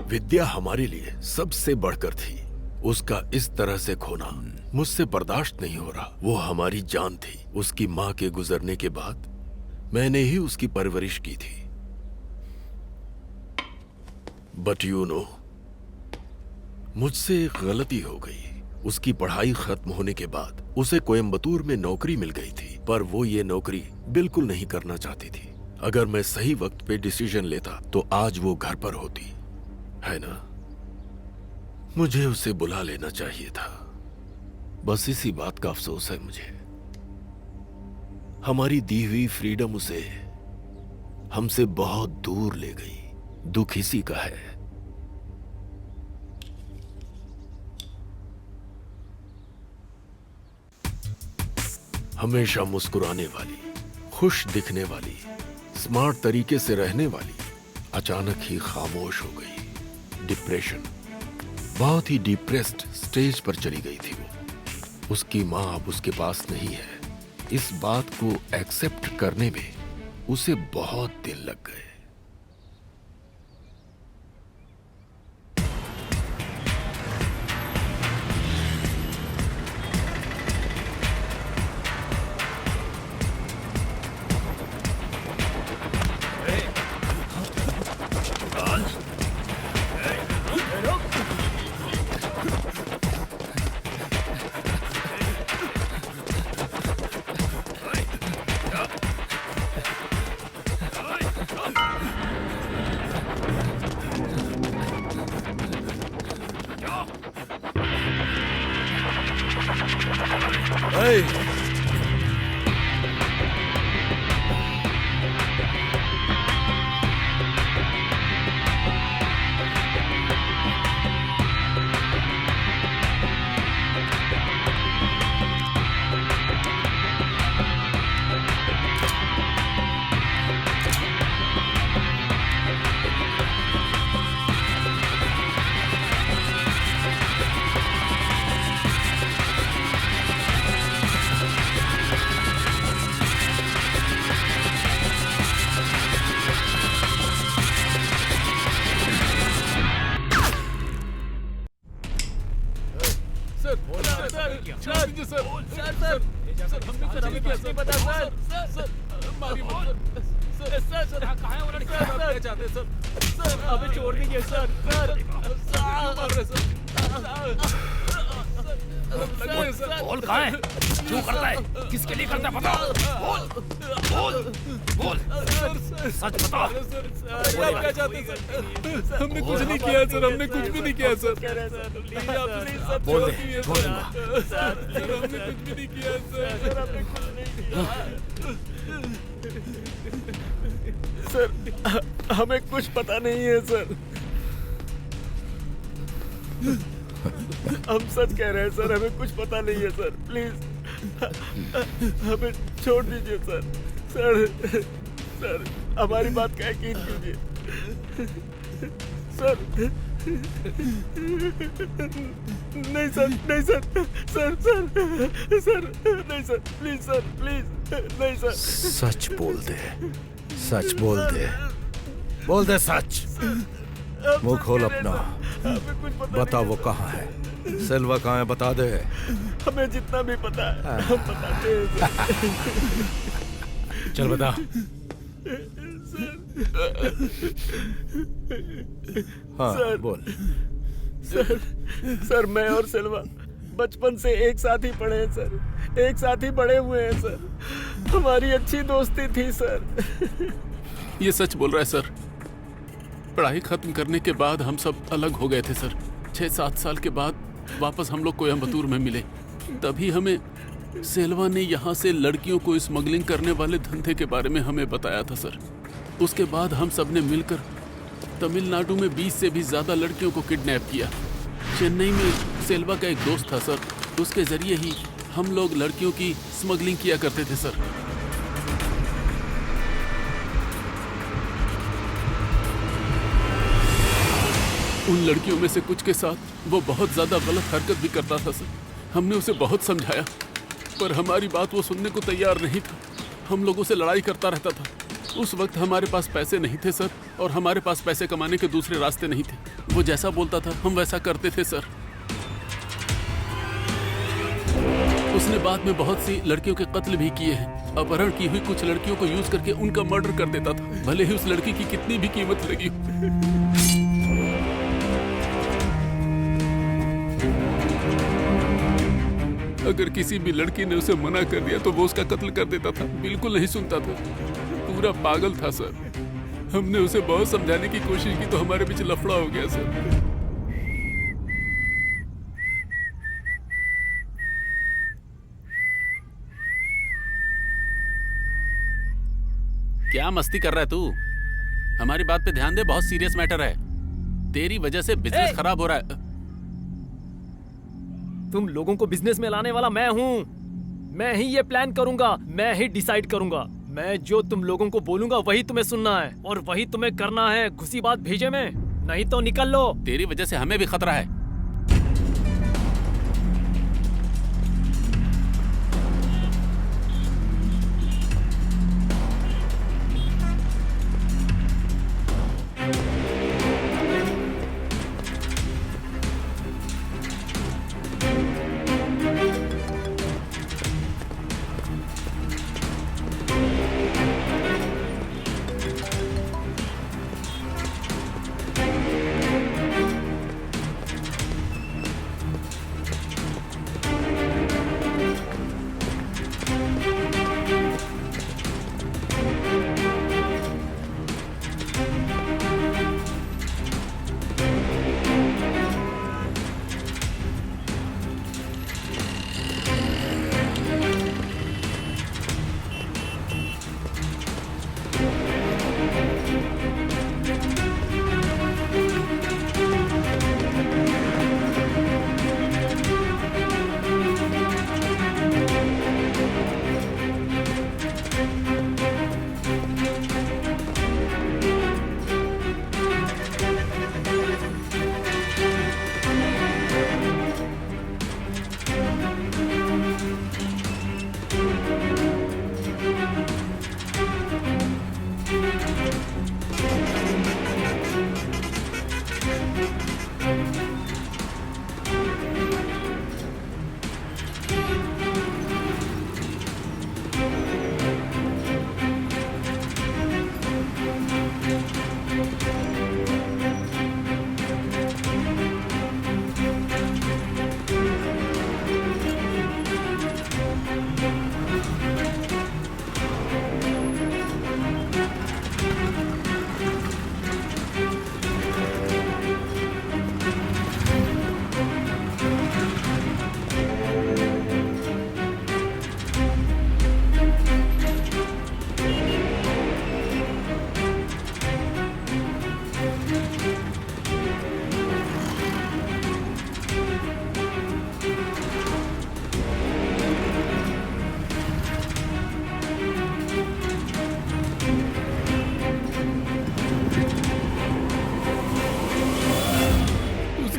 विद्या हमारे लिए सबसे बढ़कर थी। उसका इस तरह से खोना मुझसे बर्दाश्त नहीं हो रहा। वो हमारी जान थी। उसकी माँ के गुजरने के बाद मैंने ही उसकी परवरिश की थी। बट यू नो, मुझसे एक गलती हो गई। उसकी पढ़ाई खत्म होने के बाद उसे कोयम्बतूर में नौकरी मिल गई थी, पर वो ये नौकरी बिल्कुल नहीं करना चाहती थी। अगर मैं सही वक्त पे डिसीजन लेता तो आज वो घर पर होती, है ना? मुझे उसे बुला लेना चाहिए था। बस इसी बात का अफसोस है मुझे। हमारी दी हुई फ्रीडम उसे हमसे बहुत दूर ले गई। दुख इसी का है। हमेशा मुस्कुराने वाली, खुश दिखने वाली, स्मार्ट तरीके से रहने वाली अचानक ही खामोश हो गई। डिप्रेशन, बहुत ही डिप्रेस्ड स्टेज पर चली गई थी वो। उसकी मां अब उसके पास नहीं है। इस बात को एक्सेप्ट करने में उसे बहुत दिन लग गए। सर कहाँ है वो लड़की? सर चाहते सर, सर हमें छोड़ दीजिए सर, सर बोल कहाँ है? क्यों करता है? किसके लिए करता है? बता। बोल बोल बोल, सच बता। क्या चाहते सर? हमने कुछ नहीं किया सर, हमने कुछ भी नहीं किया सर। बोल दे, छोड़ दूंगा। हमने कुछ भी नहीं किया सर, हमने कुछ नहीं किया सर, हमें कुछ पता नहीं है सर। हम सच कह रहे हैं सर, हमें कुछ पता नहीं है सर, प्लीज हमें छोड़ दीजिए सर। सर सर हमारी बात का यकीन कीजिए सर। नहीं सर, नहीं सर, सर सर सर नहीं सर, प्लीज सर, प्लीज नहीं सर। सच बोल दे, सच बोल दे, बोल दे सच। मुंह खोल अपना, बता वो कहाँ है? सेल्वा कहाँ है? बता दे। हमें जितना भी पता है हम बताते हैं सर। चल बता। हाँ सर, बोल। सर मैं और सेल्वा बचपन से एक साथ ही पढ़े हैं सर, एक साथ ही बड़े हुए हैं सर, हमारी अच्छी दोस्ती थी सर। ये सच बोल रहा है सर। पढ़ाई खत्म करने के बाद हम सब अलग हो गए थे सर। 6-7 साल के बाद वापस हम लोग कोयम्बतूर में मिले। तभी हमें सेल्वा ने यहाँ से लड़कियों को स्मगलिंग करने वाले धंधे के बारे में हमें बताया था सर। उसके बाद हम सब ने मिलकर तमिलनाडु में 20 से भी ज़्यादा लड़कियों को किडनैप किया। चेन्नई में सेल्वा का एक दोस्त था सर, उसके ज़रिए ही हम लोग लड़कियों की स्मगलिंग किया करते थे सर। उन लड़कियों में से कुछ के साथ वो बहुत ज़्यादा गलत हरकत भी करता था सर। हमने उसे बहुत समझाया पर हमारी बात वो सुनने को तैयार नहीं था। हम लोगों से लड़ाई करता रहता था। उस वक्त हमारे पास पैसे नहीं थे सर, और हमारे पास पैसे कमाने के दूसरे रास्ते नहीं थे। वो जैसा बोलता था हम वैसा करते थे सर। उसने बाद में बहुत सी लड़कियों के कत्ल भी किए हैं। अपहरण की हुई कुछ लड़कियों को यूज करके उनका मर्डर कर देता था, भले ही उस लड़की की कितनी भी कीमत लगी हो। अगर किसी भी लड़की ने उसे मना कर दिया तो वो उसका कत्ल कर देता था। बिल्कुल नहीं सुनता था, पूरा पागल था सर। हमने उसे बहुत समझाने की कोशिश की तो हमारे बीच लफड़ा हो गया सर। क्या मस्ती कर रहा है तू? हमारी बात पे ध्यान दे, बहुत सीरियस मैटर है। तेरी वजह से बिजनेस खराब हो रहा है। तुम लोगों को बिजनेस में लाने वाला मैं हूँ। मैं ही ये प्लान करूंगा, मैं ही डिसाइड करूंगा। मैं जो तुम लोगों को बोलूंगा वही तुम्हें सुनना है और वही तुम्हें करना है। घुसी बात भेजे में, नहीं तो निकल लो। तेरी वजह से हमें भी खतरा है।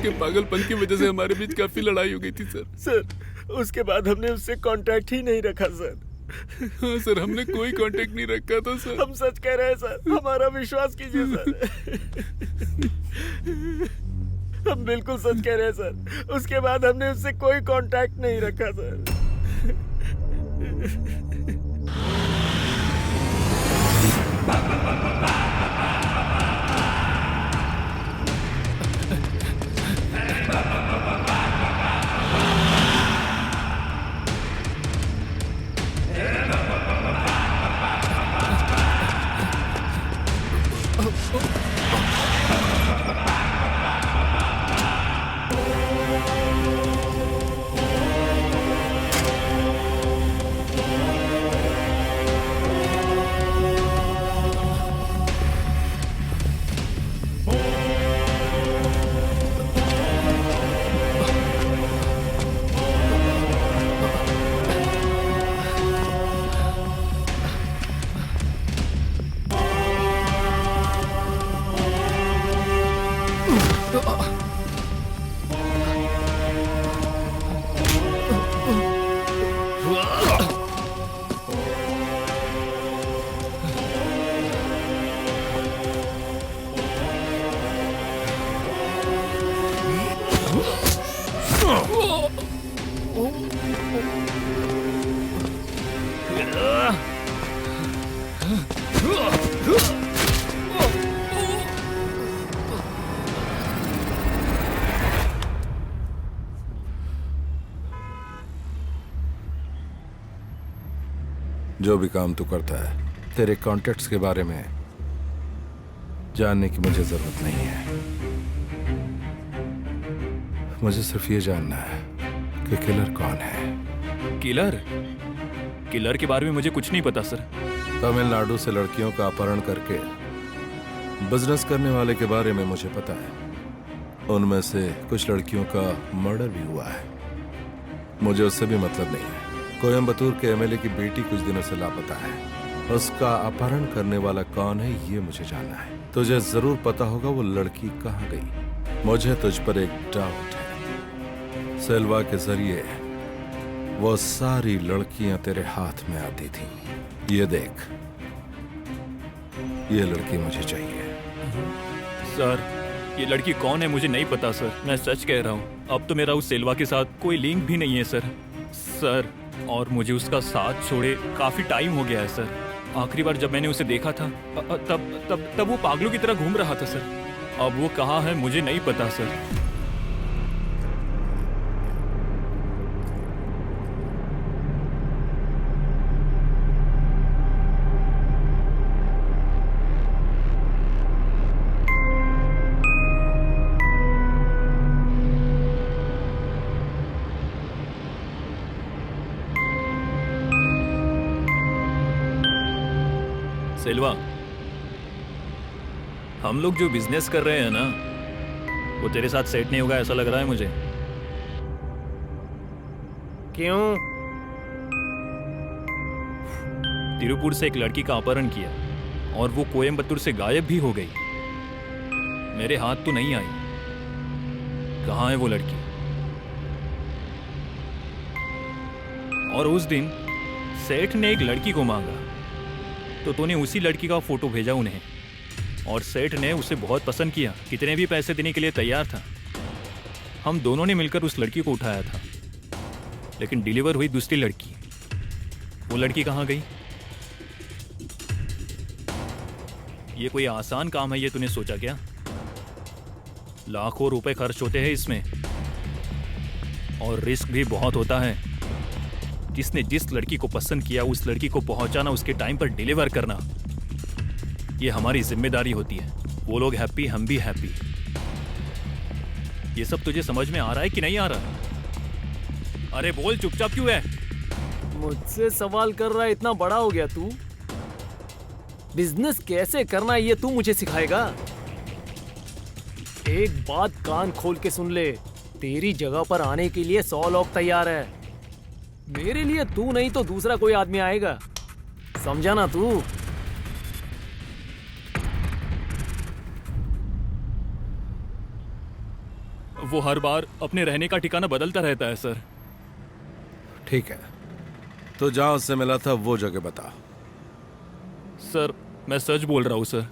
उसके पागलपन की वजह से हमारे बीच काफी लड़ाई हो गई थी सर। सर उसके बाद हमने उससे कांटेक्ट ही नहीं रखा सर। हाँ सर, हमने कोई कांटेक्ट नहीं रखा था सर। हम सच कह रहे हैं सर, हमारा विश्वास कीजिए सर। हम बिल्कुल सच कह रहे हैं सर। उसके बाद हमने उससे कोई कांटेक्ट नहीं रखा सर। जो भी काम तू करता है, तेरे कॉन्टेक्ट्स के बारे में जानने की मुझे जरूरत नहीं है। मुझे सिर्फ ये जानना है कि किलर कौन है। किलर? किलर के बारे में मुझे कुछ नहीं पता सर। तमिलनाडु से लड़कियों का अपहरण करके बिजनेस करने वाले के बारे में मुझे पता है। उनमें से कुछ लड़कियों का मर्डर भी हुआ है। मुझे उससे भी मतलब नहीं है। कोयम्बतूर के एमएलए की बेटी कुछ दिनों से लापता है। उसका अपहरण करने वाला कौन है ये मुझे जानना है। तुझे जरूर पता होगा वो लड़की कहाँ गई। मुझे तुझ पर एक डाउट है। सेल्वा के जरिए वो सारी लड़कियां तेरे हाथ में आती थी। ये देख, ये लड़की मुझे चाहिए। सर ये लड़की कौन है मुझे नहीं पता सर, मैं सच कह रहा हूँ। अब तो मेरा उस सेल्वा के साथ कोई लिंक भी नहीं है सर। और मुझे उसका साथ छोड़े काफी टाइम हो गया है सर। आखिरी बार जब मैंने उसे देखा था तब वो पागलों की तरह घूम रहा था सर। अब वो कहाँ है मुझे नहीं पता सर। सेल्वा, हम लोग जो बिजनेस कर रहे हैं ना, वो तेरे साथ सेट नहीं होगा ऐसा लग रहा है मुझे। क्यों? तिरुपुर से एक लड़की का अपहरण किया और वो कोयम्बतूर से गायब भी हो गई। मेरे हाथ तो नहीं आई। कहाँ है वो लड़की? और उस दिन सेठ ने एक लड़की को मांगा तो तूने उसी लड़की का फोटो भेजा उन्हें, और सेठ ने उसे बहुत पसंद किया, कितने भी पैसे देने के लिए तैयार था। हम दोनों ने मिलकर उस लड़की को उठाया था, लेकिन डिलीवर हुई दूसरी लड़की। वो लड़की कहाँ गई? ये कोई आसान काम है ये तूने सोचा क्या? लाखों रुपए खर्च होते हैं इसमें और रिस्क भी बहुत होता है। जिसने जिस लड़की को पसंद किया उस लड़की को पहुंचाना, उसके टाइम पर डिलीवर करना, ये हमारी जिम्मेदारी होती है। वो लोग हैप्पी, हम भी हैप्पी। ये सब तुझे समझ में आ रहा है कि नहीं आ रहा? अरे बोल, चुपचाप क्यों है? मुझसे सवाल कर रहा है? इतना बड़ा हो गया तू? बिजनेस कैसे करना ये तू मुझे सिखाएगा? एक बात कान खोल के सुन ले, तेरी जगह पर आने के लिए 100 लोग तैयार है। मेरे लिए तू नहीं तो दूसरा कोई आदमी आएगा, समझा ना तू? वो हर बार अपने रहने का ठिकाना बदलता रहता है सर। ठीक है, तो जहां उससे मिला था वो जगह बता। सर मैं सच बोल रहा हूँ सर,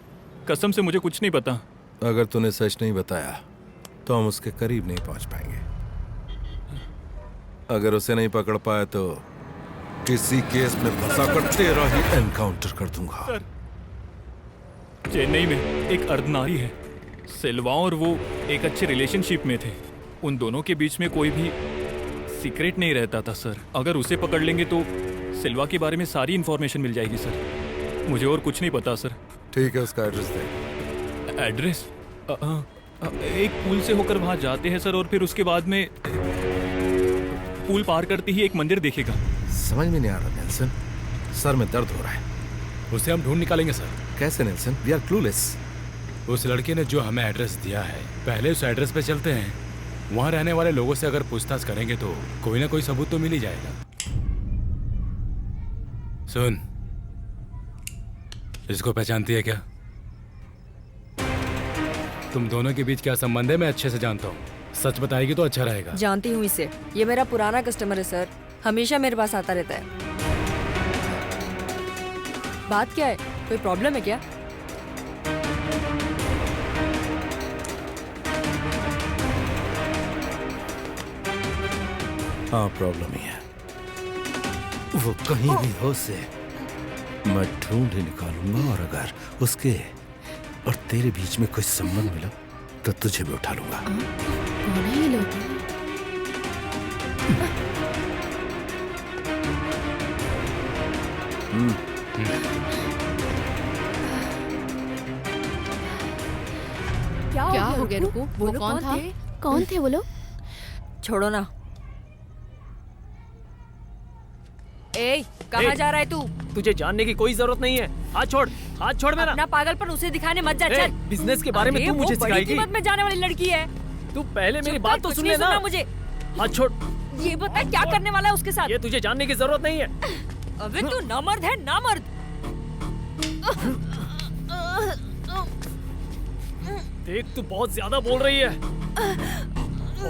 कसम से मुझे कुछ नहीं पता। अगर तूने सच नहीं बताया तो हम उसके करीब नहीं पहुंच पाएंगे। अगर उसे नहीं पकड़ पाए तो किसी केस में फंसा कर तेरा ही एनकाउंटर कर दूंगा। सर चेन्नई में एक अर्धनारी है, सेल्वा और वो एक अच्छे रिलेशनशिप में थे। उन दोनों के बीच में कोई भी सीक्रेट नहीं रहता था सर। अगर उसे पकड़ लेंगे तो सेल्वा के बारे में सारी इंफॉर्मेशन मिल जाएगी सर। मुझे और कुछ नहीं पता सर। ठीक है, उसका एड्रेस दे। एड्रेस? एक पुल से होकर वहां जाते हैं सर, और फिर उसके बाद में पुल पार करते ही एक मंदिर देखेगा। समझ में नहीं आ रहा नेल्सन, सर में दर्द हो रहा है। उसे हम ढूंढ निकालेंगे सर। कैसे नेल्सन? We are clueless. उस लड़के ने जो हमें एड्रेस दिया है, पहले उस एड्रेस पे चलते हैं। वहां रहने वाले लोगों से अगर पूछताछ करेंगे तो कोई ना कोई सबूत तो मिल ही जाएगा। सुन, इसको पहचानती है क्या? तुम दोनों के बीच क्या संबंध है मैं अच्छे से जानता हूँ। सच बताएगी तो अच्छा रहेगा। जानती हूँ इसे, ये मेरा पुराना कस्टमर है सर, हमेशा मेरे पास आता रहता है। बात क्या है, कोई प्रॉब्लम है क्या? हाँ, प्रॉब्लम ही है। वो कहीं भी हो से मैं ढूंढ ही निकालूंगा, और अगर उसके और तेरे बीच में कोई संबंध मिला तो तुझे भी उठा लूंगा। कौन है ये लोग? क्या हो गया रुको? वो कौन था? कौन थे वो लोग? छोड़ो ना। ए, कहाँ जा रहा है तू? तुझे जानने की कोई जरूरत नहीं है। हाथ छोड़, हाथ छोड़ मेरा। अपना पागलपन उसे दिखाने मत जा, चल। बिजनेस के बारे में तू मुझे बड़ी सिखाएगी? कीमत में जाने वाली लड़की है। तू पहले मेरी बात तो सुन ले ना। मुझे हाथ छोड़। ये बता क्या करने वाला है उसके साथ? ये तुझे जानने की जरूरत नहीं है। अबे तू नामर्द है, नामर्द। देख तू बहुत ज्यादा बोल रही है,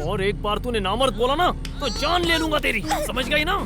और एक बार तूने नामर्द बोला ना तो जान ले लूंगा तेरी, समझ गई ना?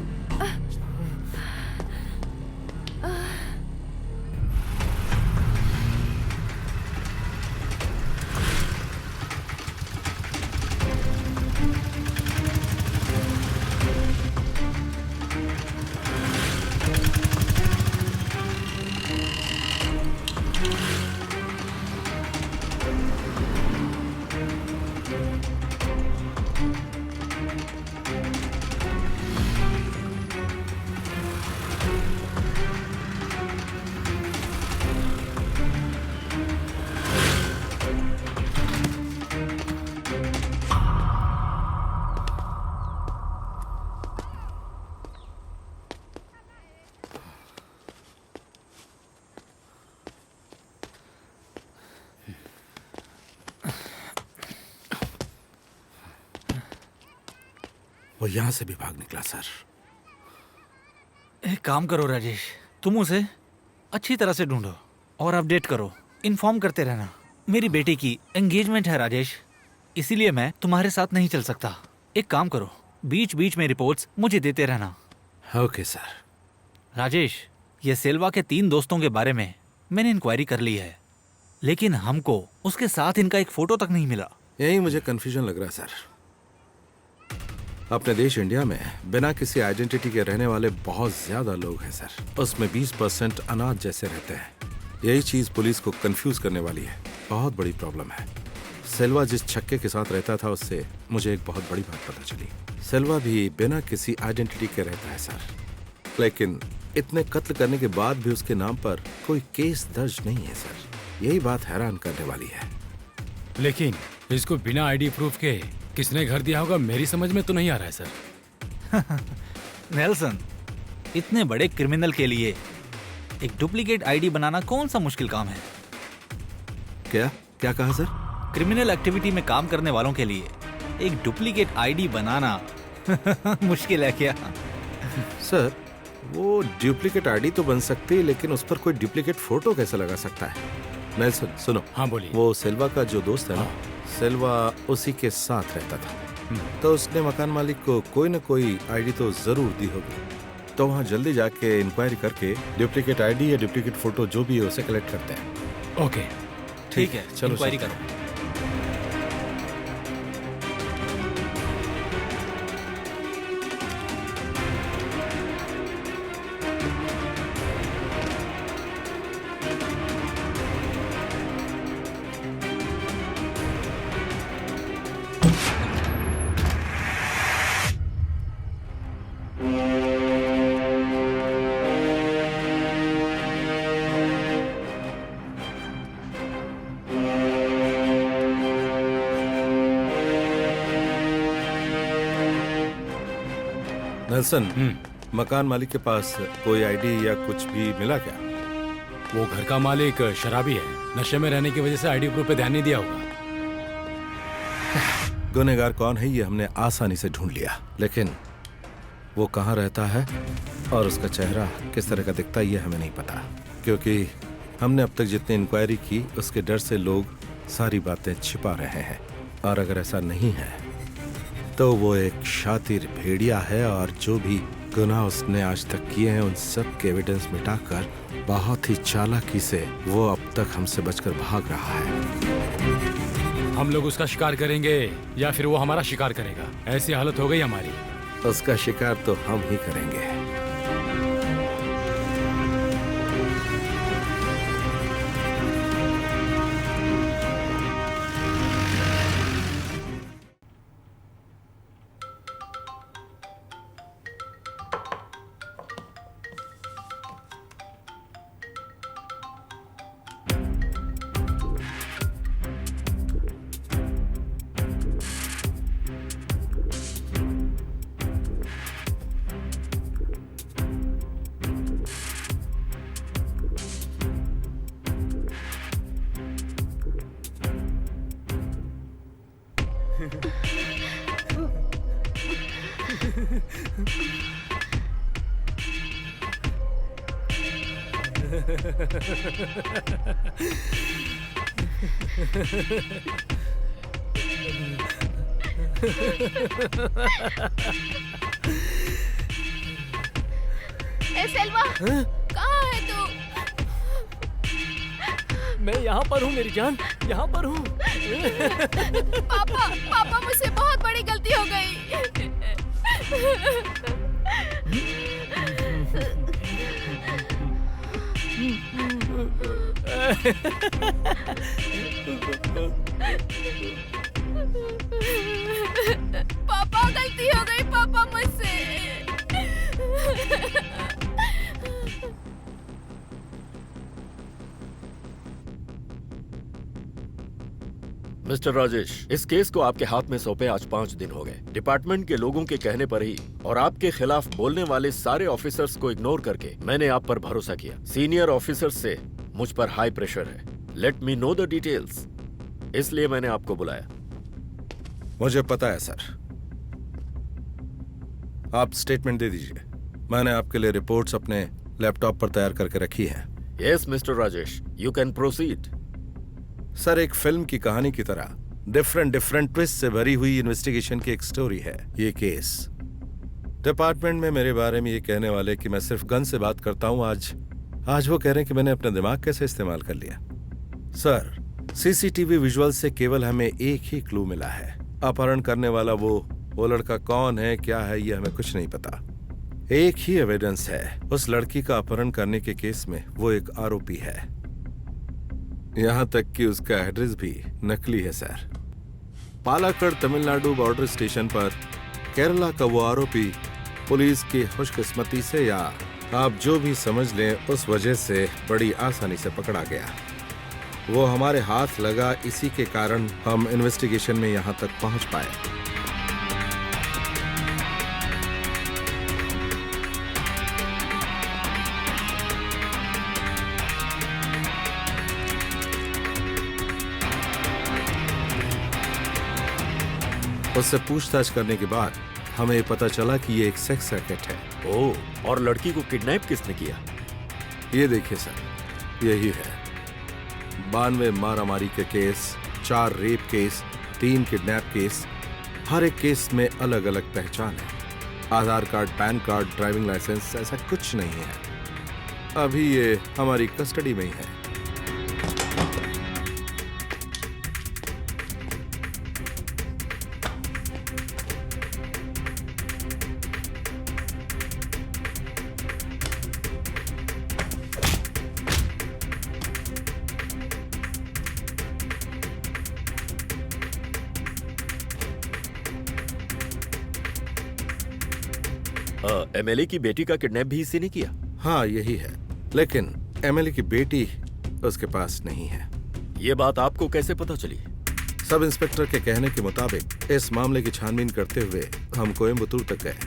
वो यहां से भी भाग निकला सर। एक काम करो राजेश, तुम उसे अच्छी तरह से ढूंढो और अपडेट करो, इन्फॉर्म करते रहना। मेरी बेटी की एंगेजमेंट है राजेश, इसीलिए मैं तुम्हारे साथ नहीं चल सकता। एक काम करो, बीच बीच में रिपोर्ट्स मुझे देते रहना। Okay sir. राजेश, ये सेल्वा के 3 दोस्तों के बारे में मैंने इंक्वायरी कर ली है, लेकिन हमको उसके साथ इनका एक फोटो तक नहीं मिला। यही मुझे कंफ्यूजन लग रहा है सर। अपने देश इंडिया में बिना किसी आइडेंटिटी के रहने वाले बहुत ज्यादा लोग हैं सर। उसमें 20% अनाथ जैसे रहते हैं। यही चीज पुलिस को कंफ्यूज करने वाली है। बहुत बड़ी प्रॉब्लम है। सेल्वा जिस छक्के के साथ रहता था उससे मुझे एक बहुत बड़ी बात पता चली। सेल्वा भी बिना किसी आइडेंटिटी के रहता है सर, लेकिन इतने कत्ल करने के बाद भी उसके नाम पर कोई केस दर्ज नहीं है सर। यही बात हैरान करने वाली है। लेकिन इसको बिना आईडी प्रूफ के किसने घर दिया होगा मेरी समझ में तो नहीं आ रहा है सर। नेल्सन, इतने बड़े क्रिमिनल के लिए एक डुप्लीकेट आईडी बनाना कौन सा मुश्किल काम है? क्या क्या कहा सर? क्रिमिनल एक्टिविटी में काम करने वालों के लिए एक डुप्लीकेट आईडी बनाना मुश्किल है क्या? सर, वो डुप्लीकेट आईडी तो बन सकती है, लेकिन उस पर कोई डुप्लीकेट फोटो कैसे लगा सकता है? नेल्सन सुनो। हाँ बोलिए। वो सेल्वा का जो दोस्त है ना, सेल्वा उसी के साथ रहता था, तो उसने मकान मालिक को कोई न कोई आईडी तो जरूर दी होगी। तो वहाँ जल्दी जाके इंक्वायरी करके डुप्लीकेट आईडी या डुप्लीकेट फोटो जो भी है उसे कलेक्ट करते हैं। ओके, ठीक है, चलो इंक्वायरी चलते करो। नेल्सन, मकान मालिक के पास कोई आईडी या कुछ भी मिला क्या? वो घर का मालिक शराबी है, नशे में रहने की वजह से आईडी प्रूफ पे ध्यान नहीं दिया होगा। गुनहगार कौन है ये हमने आसानी से ढूंढ लिया, लेकिन वो कहाँ रहता है और उसका चेहरा किस तरह का दिखता है ये हमें नहीं पता, क्योंकि हमने अब तक जितनी इंक्वायरी की उसके डर से लोग सारी बातें छिपा रहे हैं। और अगर ऐसा नहीं है तो वो एक शातिर भेड़िया है और जो भी गुनाह उसने आज तक किए हैं उन सब के एविडेंस मिटाकर बहुत ही चालाकी से वो अब तक हमसे बचकर भाग रहा है। हम लोग उसका शिकार करेंगे या फिर वो हमारा शिकार करेगा, ऐसी हालत हो गई हमारी। उसका शिकार तो हम ही करेंगे। ए सेल्वा, कहाँ है तू? मैं यहाँ पर हूँ मेरी जान, यहाँ पर हूँ। पापा, पापा मुझसे बहुत बड़ी गलती हो गई। पापा गलती हो गई पापा मुझसे। मिस्टर राजेश, इस केस को आपके हाथ में सौंपे आज 5 दिन हो गए। डिपार्टमेंट के लोगों के कहने पर ही और आपके खिलाफ बोलने वाले सारे ऑफिसर्स को इग्नोर करके मैंने आप पर भरोसा किया। सीनियर ऑफिसर्स से मुझ पर हाई प्रेशर है। Let me know the details, इसलिए मैंने आपको बुलाया। मुझे पता है सर, आप स्टेटमेंट दे दीजिए। मैंने आपके लिए रिपोर्ट्स अपने लैपटॉप पर तैयार करके रखी है। Yes mister Rajesh, you can proceed. Sir, एक फिल्म की कहानी की तरह डिफरेंट ट्विस्ट से भरी हुई इन्वेस्टिगेशन की एक स्टोरी है ये केस। डिपार्टमेंट में मेरे बारे में ये कहने वाले कि मैं सिर्फ गन से बात करता हूं, आज वो कह रहे हैं कि मैंने अपना दिमाग कैसे इस्तेमाल कर लिया। सर, सीसीटीवी विजुअल से केवल हमें एक ही क्लू मिला है। अपहरण करने वाला वो लड़का कौन है, क्या है, ये हमें कुछ नहीं पता। एक ही एविडेंस है, उस लड़की का अपहरण करने के केस में वो एक आरोपी है। यहाँ तक कि उसका एड्रेस भी नकली है सर। पालाकड़ तमिलनाडु बॉर्डर स्टेशन पर केरला का वो आरोपी पुलिस की खुशकिस्मती से या आप जो भी समझ लें उस वजह से बड़ी आसानी से पकड़ा गया। वो हमारे हाथ लगा, इसी के कारण हम इन्वेस्टिगेशन में यहाँ तक पहुँच पाए। उससे पूछताछ करने के बाद हमें पता चला कि ये एक सेक्स रैकेट है। ओह, और लड़की को किडनैप किसने किया? ये देखिए सर, यही है। 92 मारामारी के case, 4 rape case, 3 kidnap case, हर एक केस में अलग अलग पहचान है। Aadhaar card, PAN card, driving licence, ऐसा कुछ नहीं है। अभी ये हमारी कस्टडी में ही है। एमएलए की बेटी का किडनैप भी इसी ने किया? हाँ, यही है, लेकिन एमएलए की बेटी उसके पास नहीं है। ये बात आपको कैसे पता चली? सब इंस्पेक्टर के कहने के मुताबिक इस मामले की छानबीन करते हुए हम कोयम्बतूर तक गए।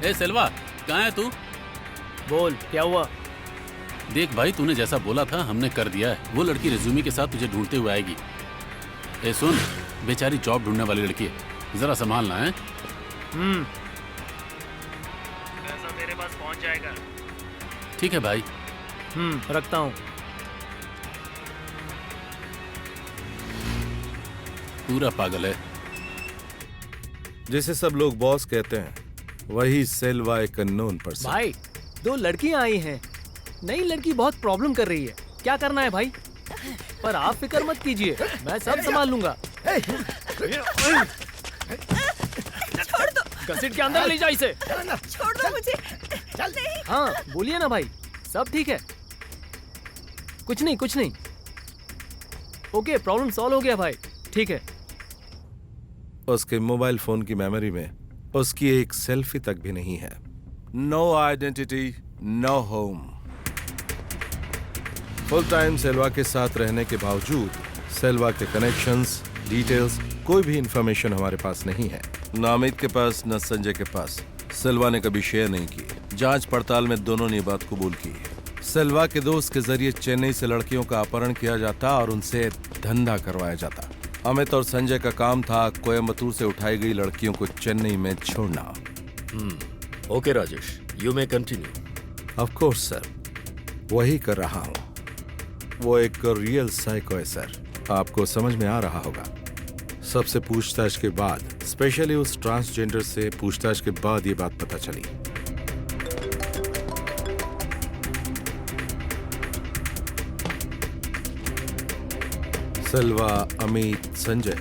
ए सेल्वा, कहाँ है तू? बोल, क्या हुआ? देख भाई, तूने जैसा बोला था हमने कर दिया है। वो लड़की रिज्यूमे के साथ तुझे ढूंढते हुए आएगी। ए सुन, बेचारी जॉब ढूंढने वाली लड़की है, जरा संभालना है। पैसा तेरे पास पहुंच जाएगा। ठीक है भाई। रखता हूँ। पूरा पागल है। जिसे सब लोग बॉस कहते हैं, वही सेल्वा एक अननोन पर्सन। भाई, 2 लड़कियां आई हैं। नई लड़की बहुत प्रॉब्लम कर रही है। क्या करना है भाई? पर आप फिक्र मत कीजिए, मैं सब संभाल लूंगा। छोड़ दो। घसीट के अंदर ले जा इसे। छोड़ दो मुझे। नहीं। हाँ, बोलिए ना भाई, सब ठीक है। कुछ नहीं, कुछ नहीं। ओके, प्रॉब्लम सॉल्व हो गया भाई। ठीक है। उसके मोबाइल फोन की मेमोरी में उसकी एक सेल्फी तक भी नहीं है। No identity, no home. Full time Selva के साथ रहने के बावजूद सेल्वा के कनेक्शंस, डिटेल्स, कोई भी इंफॉर्मेशन हमारे पास नहीं है। न अमित के पास, न संजय के पास। सेल्वा ने कभी शेयर नहीं की। जांच पड़ताल में दोनों ने बात कबूल की। सेल्वा के दोस्त के जरिए चेन्नई से लड़कियों का अपहरण किया जाता और उनसे धंधा करवाया जाता। अमित और संजय का काम था कोयम्बतूर से उठाई गई लड़कियों को चेन्नई में छोड़ना। Okay Rajesh, you may continue. Of course sir, वही कर रहा हूँ। वो एक रियल साइको है सर, आपको समझ में आ रहा होगा। सबसे पूछताछ के बाद, स्पेशली उस ट्रांसजेंडर से पूछताछ के बाद ये बात पता चली। सेल्वा, अमित, संजय,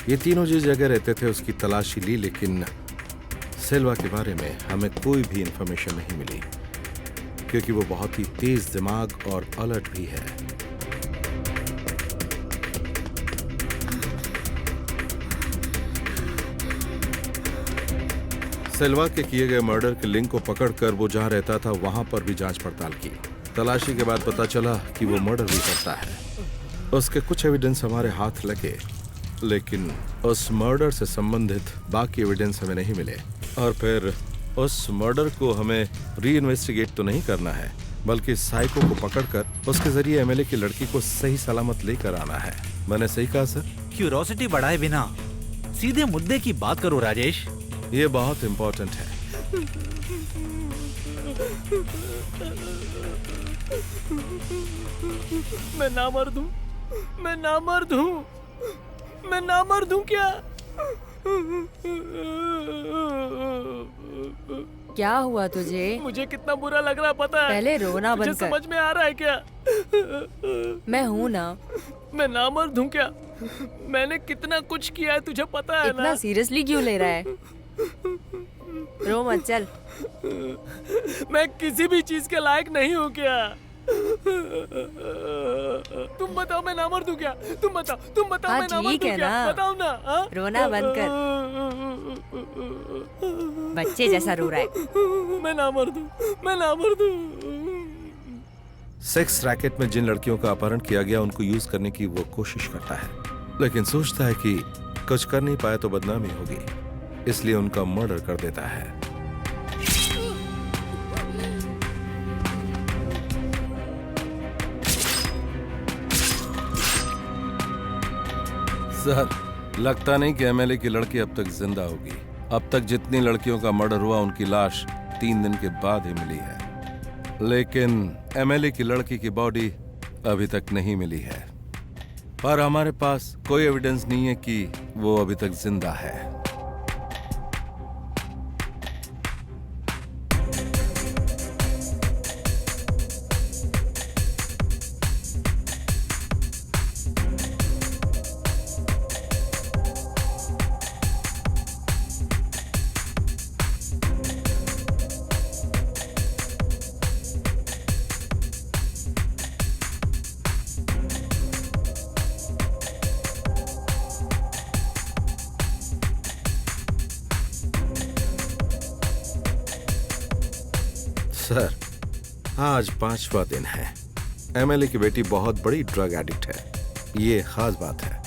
ये तीनों जिस जगह रहते थे उसकी तलाशी ली, लेकिन सेल्वा के बारे में हमें कोई भी इंफॉर्मेशन नहीं मिली, क्योंकि वो बहुत ही तेज दिमाग और अलर्ट भी है। सेल्वा के किए गए मर्डर के लिंक को पकड़कर वो जहां रहता था वहां पर भी जांच पड़ताल की। तलाशी के बाद पता चला कि वो मर्डर भी करता है। उसके कुछ एविडेंस हमारे हाथ लगे, लेकिन उस मर्डर से संबंधित बाकी एविडेंस हमें नहीं मिले। और फिर उस मर्डर को हमें री इन्वेस्टिगेट तो नहीं करना है, बल्कि साइको को पकड़कर उसके जरिए एमएलए की लड़की को सही सलामत लेकर आना है। मैंने सही कहा सर? क्यूरोसिटी बढ़ाए बिना सीधे मुद्दे की बात करो राजेश। ये बहुत इम्पोर्टेंट है। मैं ना मर्द हूँ, मैं ना मर्द हूँ, मैं ना मर्द हूँ क्या? क्या हुआ तुझे? मुझे कितना बुरा लग रहा है पता है? पहले रोना बंद मुझे कर। समझ में आ रहा है क्या? मैं हूँ ना। मैं ना मर्द हूँ क्या? मैंने कितना कुछ किया है तुझे पता है इतना ना? सीरियसली क्यों ले रहा है? रो मत, चल। मैं किसी भी चीज के लायक नहीं हूँ क्या? तुम बताओ मैं ना मर्द हूँ क्या? तुम बताओ हाँ, मैं ना मर्द ठीक हूँ है क्या? ना। बताओ ना। हाँ? रोना बंद कर। बच्चे जैसा रो रहा है। मैं ना मर्द हूँ, मैं ना मर्द हूँ। सेक्स रैकेट में जिन लड़कियों का अपहरण किया गया उनको यूज करने की वो कोशिश करता है, लेकिन सोचता है कि कुछ कर नहीं पाया तो बदनामी होगी, इसलिए उनका मर्डर कर देता है। सर, लगता नहीं कि एमएलए की लड़की अब तक जिंदा होगी। अब तक जितनी लड़कियों का मर्डर हुआ उनकी लाश 3 दिन के बाद ही मिली है, लेकिन एमएलए की लड़की की बॉडी अभी तक नहीं मिली है। पर हमारे पास कोई एविडेंस नहीं है कि वो अभी तक जिंदा है। सर, आज 5वां दिन है। एमएलए की बेटी बहुत बड़ी ड्रग एडिक्ट है, ये खास बात है।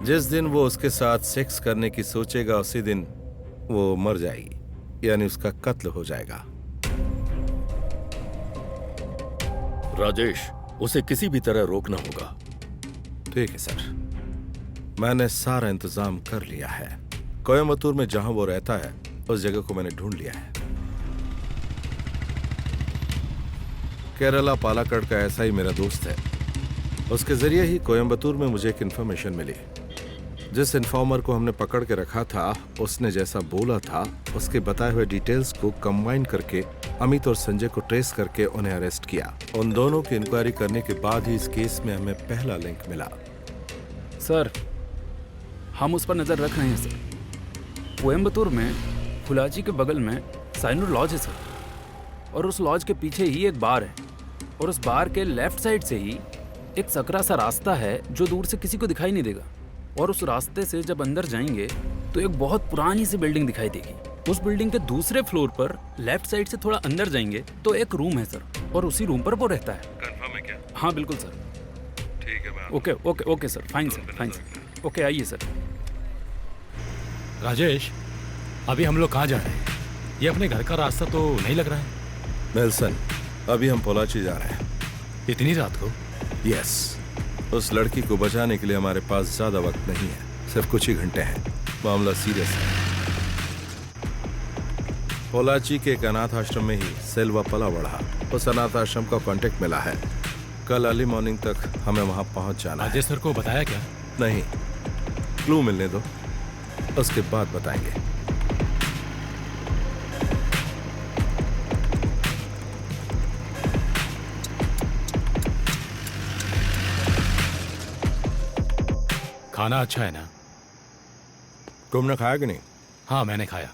जिस दिन वो उसके साथ सेक्स करने की सोचेगा उसी दिन वो मर जाएगी, यानी उसका कत्ल हो जाएगा। राजेश, उसे किसी भी तरह रोकना होगा। ठीक है सर, मैंने सारा इंतजाम कर लिया है। कोयम्बतूर में जहां वो रहता है उस जगह को मैंने ढूंढ लिया है। केरला पालाकड़ का ऐसा ही मेरा दोस्त है, उसके जरिए ही कोयम्बतूर में मुझे एक इंफॉर्मेशन मिली। जिस इन्फॉर्मर को हमने पकड़ के रखा था उसने जैसा बोला था उसके बताए हुए डिटेल्स को कंबाइन करके अमित और संजय को ट्रेस करके उन्हें अरेस्ट किया। उन दोनों की इंक्वायरी करने के बाद ही इस केस में हमें पहला लिंक मिला। सर, हम उस पर नजर रख रहे हैं सर। कोयम्बतूर में फुलाजी के बगल में साइनूर लॉज है सर, और उस लॉज के पीछे ही एक बार है, और उस बार के लेफ्ट साइड से ही एक सकरा सा रास्ता है जो दूर से किसी को दिखाई नहीं देगा। और उस रास्ते से जब अंदर जाएंगे तो एक बहुत पुरानी सी बिल्डिंग दिखाई देगी। उस बिल्डिंग के दूसरे फ्लोर पर लेफ्ट साइड से थोड़ा अंदर जाएंगे तो एक रूम है सर, और उसी रूम पर वो रहता है। कंफर्म है क्या? हाँ बिल्कुल सर। ठीक है, मैं okay okay okay sir, fine sir, fine sir. Okay, आइए सर। राजेश, अभी हम लोग कहाँ जा रहे हैं? ये अपने घर का रास्ता तो नहीं लग रहा है। नेल्सन, अभी हम पोलाची जा रहे हैं। इतनी रात को? यस, उस लड़की को बचाने के लिए हमारे पास ज्यादा वक्त नहीं है, सिर्फ कुछ ही घंटे हैं। मामला सीरियस है। पोलाची के एक अनाथ आश्रम में ही सेल्वा पला बढ़ा। उस अनाथ आश्रम का कांटेक्ट मिला है। कल अर्ली मॉर्निंग तक हमें वहां पहुंच जाना है। राजेश सर को बताया क्या? नहीं, क्लू मिलने दो, उसके बाद बताएंगे। खाना अच्छा है ना? तुमने खाया कि नहीं? हाँ, मैंने खाया।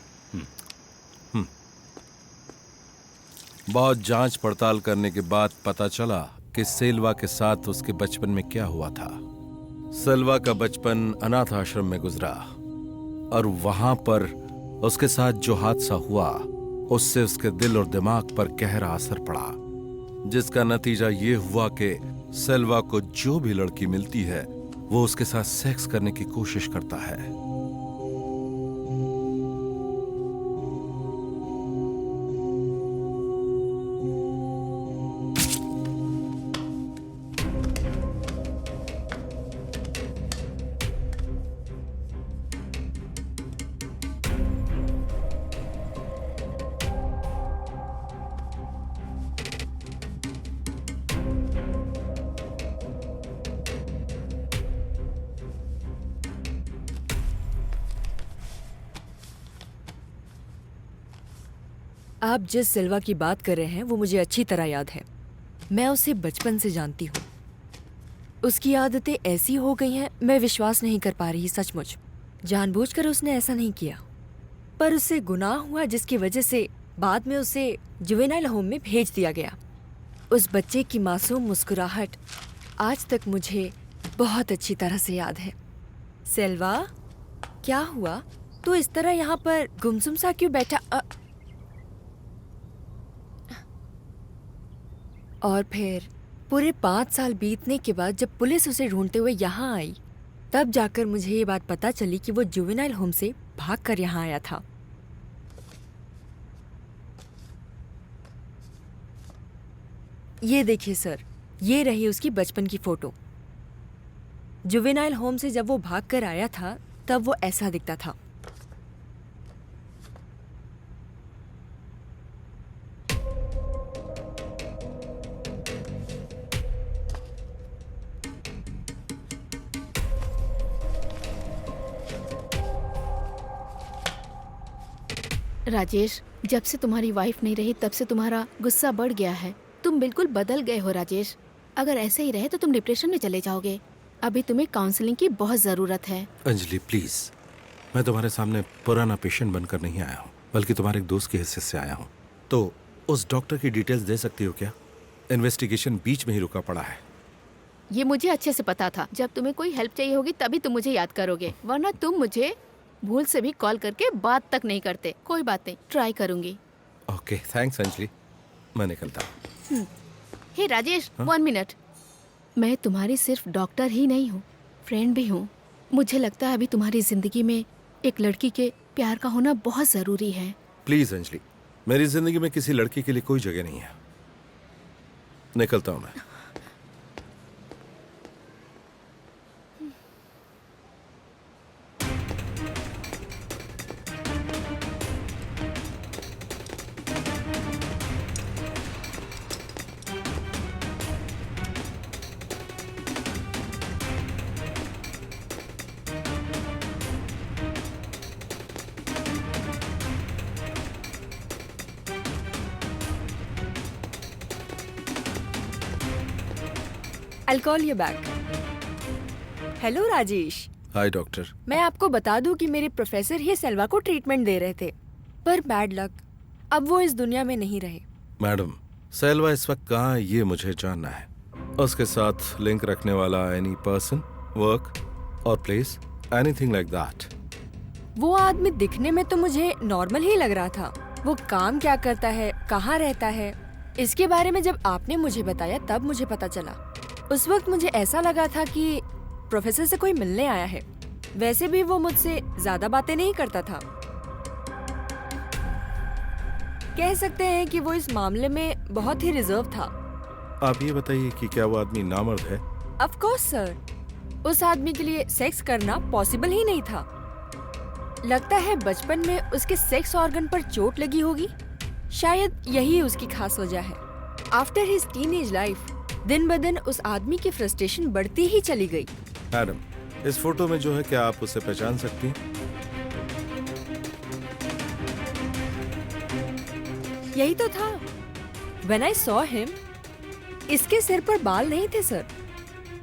बहुत जांच पड़ताल करने के बाद पता चला कि सेल्वा के साथ उसके बचपन में क्या हुआ था। सेल्वा का बचपन अनाथ आश्रम में गुजरा, और वहां पर उसके साथ जो हादसा हुआ उससे उसके दिल और दिमाग पर गहरा असर पड़ा, जिसका नतीजा ये हुआ कि सेल्वा को जो भी लड़की मिलती है वो उसके साथ सेक्स करने की कोशिश करता है। आप जिस सिल्वा की बात कर रहे हैं वो मुझे अच्छी तरह याद है। मैं उसे बचपन से जानती हूँ। उसकी आदतें ऐसी हो गई हैं, मैं विश्वास नहीं कर पा रही सचमुच। जानबूझकर उसने ऐसा नहीं किया, पर उससे गुनाह हुआ जिसकी वजह से बाद में उसे जुवेनाइल होम में भेज दिया गया। उस बच्चे की मासूम मुस्कुराहट आज तक मुझे बहुत अच्छी तरह से याद है। सेल्वा, क्या हुआ? तू इस तरह यहाँ पर गुमसुम सा क्यों बैठा? और फिर पूरे 5 साल बीतने के बाद जब पुलिस उसे ढूंढते हुए यहाँ आई, तब जाकर मुझे ये बात पता चली कि वो जुवेनाइल होम से भागकर यहाँ आया था। ये देखिए सर, ये रही उसकी बचपन की फोटो। जुवेनाइल होम से जब वो भागकर आया था तब वो ऐसा दिखता था। राजेश, जब से तुम्हारी वाइफ नहीं रही तब से तुम्हारा गुस्सा बढ़ गया है। तुम बिल्कुल बदल गए हो राजेश। अगर ऐसे ही रहे तो तुम डिप्रेशन में चले जाओगे। अभी तुम्हें काउंसलिंग की बहुत ज़रूरत है। अंजलि प्लीज, मैं तुम्हारे सामने पुराना पेशेंट बनकर नहीं आया हूँ, बल्कि तुम्हारे एक दोस्त की हैसियत से आया हूँ। तो उस डॉक्टर की डिटेल्स दे सकती हो क्या? इन्वेस्टिगेशन बीच में ही रुका पड़ा है। ये मुझे अच्छे से पता था। जब तुम्हें कोई हेल्प चाहिए होगी तभी तुम मुझे याद करोगे, वरना तुम मुझे भूल से भी कॉल करके बात तक नहीं करते। कोई बात नहीं, ट्राई करूंगी। ओके, थैंक्स अंजलि, मैं निकलता हूँ। हे राजेश, 1 मिनट। मैं तुम्हारी सिर्फ डॉक्टर ही नहीं हूँ, फ्रेंड भी हूँ। मुझे लगता है अभी तुम्हारी जिंदगी में एक लड़की के प्यार का होना बहुत जरूरी है। प्लीज अंजलि, मेरी जिंदगी में किसी लड़की के लिए कोई जगह नहीं है। निकलता हूँ मैं। I'll call you back. Hello Rajesh. Hi doctor. मैं आपको बता दूं कि मेरे प्रोफेसर ही सेल्वा को ट्रीटमेंट दे रहे थे, पर बैड लक, अब वो इस दुनिया में नहीं रहे। मैडम, सेल्वा इस वक्त कहाँ है ये मुझे जानना है। उसके साथ लिंक रखने वाला एनी पर्सन, वर्क और प्लेस, एनीथिंग लाइक दैट। वो आदमी दिखने में तो मुझे नॉर्मल ही लग रहा था। वो काम क्या करता है, कहाँ रहता है, इसके बारे में जब आपने मुझे बताया तब मुझे पता चला। उस वक्त मुझे ऐसा लगा था कि प्रोफेसर से कोई मिलने आया है। वैसे भी वो मुझसे ज्यादा बातें नहीं करता था। कह सकते हैं कि वो इस मामले में बहुत ही रिजर्व था। आप ये बताइए कि क्या वो आदमी नामर्द है? ऑफ कोर्स सर, उस आदमी के लिए सेक्स करना पॉसिबल ही नहीं था। लगता है बचपन में उसके सेक्स ऑर्गन पर चोट लगी होगी, शायद यही उसकी खास वजह है। आफ्टर हिज टीनेज लाइफ दिन ब दिन उस आदमी की फ्रस्ट्रेशन बढ़ती ही चली गई। मैडम, इस फोटो में जो है, क्या आप उसे पहचान सकती हैं? यही तो था। When I saw him, इसके सिर पर बाल नहीं थे सर,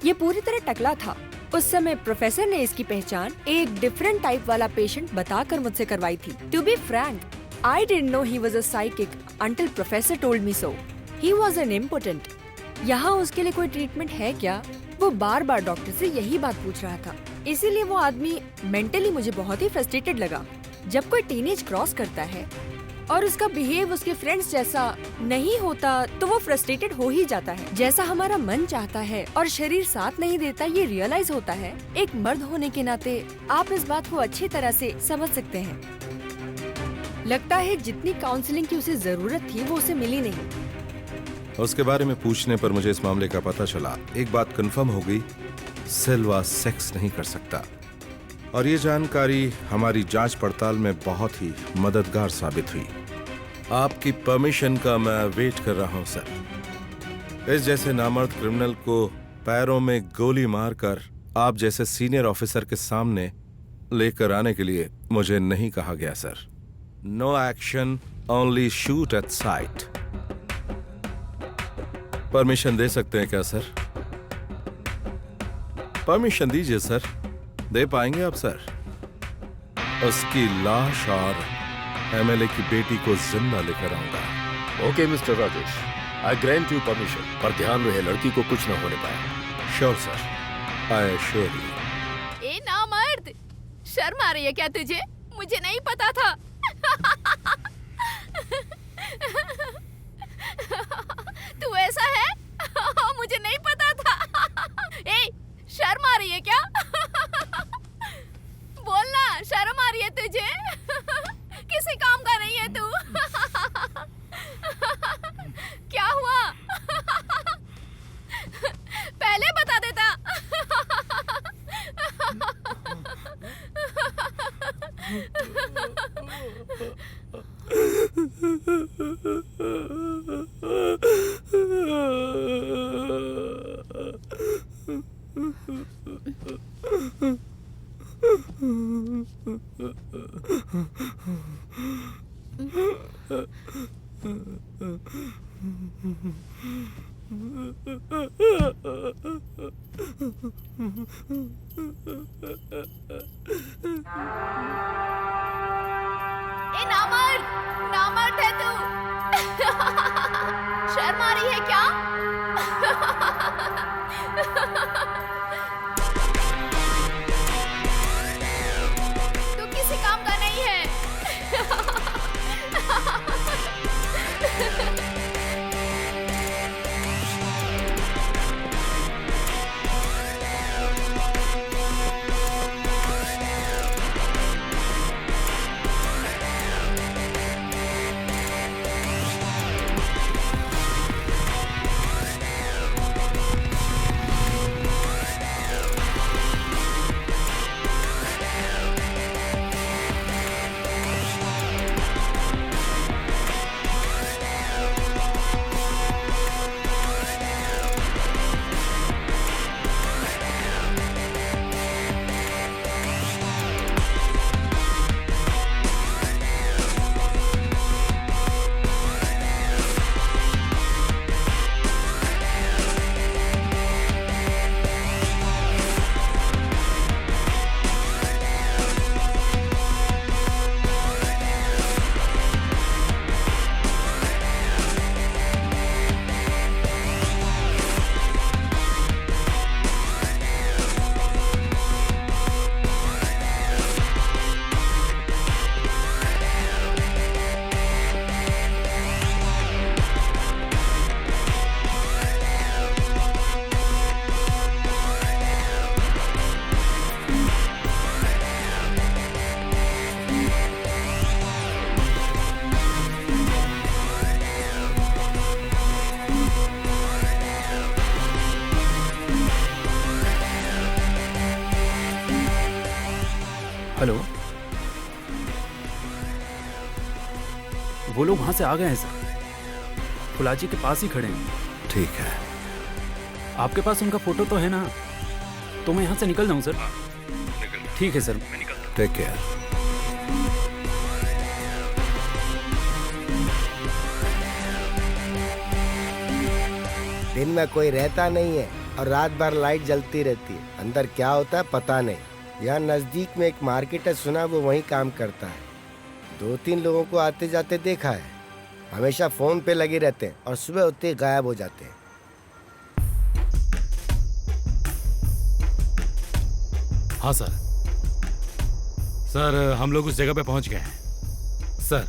ये पूरी तरह टकला था। उस समय प्रोफेसर ने इसकी पहचान एक डिफरेंट टाइप वाला पेशेंट बताकर मुझसे करवाई थी। To be frank, I didn't know he was a psychic until professor told me so. He was an impotent. यहाँ उसके लिए कोई ट्रीटमेंट है क्या? वो बार बार डॉक्टर से यही बात पूछ रहा था। इसीलिए वो आदमी मेंटली मुझे बहुत ही फ्रस्ट्रेटेड लगा। जब कोई टीनेज क्रॉस करता है और उसका बिहेव उसके फ्रेंड्स जैसा नहीं होता तो वो फ्रस्ट्रेटेड हो ही जाता है। जैसा हमारा मन चाहता है और शरीर साथ नहीं देता, ये रियलाइज होता है। एक मर्द होने के नाते आप इस बात को अच्छी तरह से समझ सकते हैं। लगता है जितनी काउंसलिंग की उसे जरूरत थी वो उसे मिली नहीं। उसके बारे में पूछने पर मुझे इस मामले का पता चला। एक बात कंफर्म हो गई, सेल्वा सेक्स नहीं कर सकता। और ये जानकारी हमारी जांच पड़ताल में बहुत ही मददगार साबित हुई। आपकी परमिशन का मैं वेट कर रहा हूं सर। इस जैसे नामर्द क्रिमिनल को पैरों में गोली मारकर आप जैसे सीनियर ऑफिसर के सामने लेकर आने के लिए मुझे नहीं कहा गया sir. No action, only shoot at sight. Permission दे सकते हैं क्या सर? परमिशन दीजिए सर। दे पाएंगे आप सर? उसकी लाश और एमएलए की बेटी को जिंदा लेकर आऊंगा। Okay mister Rajesh, I grant you permission, पर ध्यान रहे लड़की को कुछ न होने पाए। Sure sir, I assure you. ए ना मर्द, शर्म आ रही है क्या तुझे? मुझे नहीं पता था। तू ऐसा है? मुझे नहीं पता था। ए, शर्म आ रही है क्या? बोलना, शर्म आ रही है तुझे? किसी काम का नहीं है तू। क्या हुआ? पहले बता देता। ए नामर्द, नामर्द है तू। शर्म आ रही है क्या? तू किसी काम का नहीं है। हेलो, वो लोग वहां से आ गए हैं सर। फुलाजी के पास ही खड़े हैं। ठीक है। आपके पास उनका फोटो तो है ना? तो मैं यहाँ से निकल जाऊँ सर? ठीक है सर। Take care. दिन में कोई रहता नहीं है और रात भर लाइट जलती रहती है। अंदर क्या होता है पता नहीं। यहाँ नजदीक में एक मार्केट है, सुना वो वहीं काम करता है। 2-3 लोगों को आते जाते देखा है। हमेशा फोन पे लगे रहते हैं और सुबह होते ही गायब हो जाते हैं। हाँ सर। सर हम लोग उस जगह पे पहुंच गए हैं। सर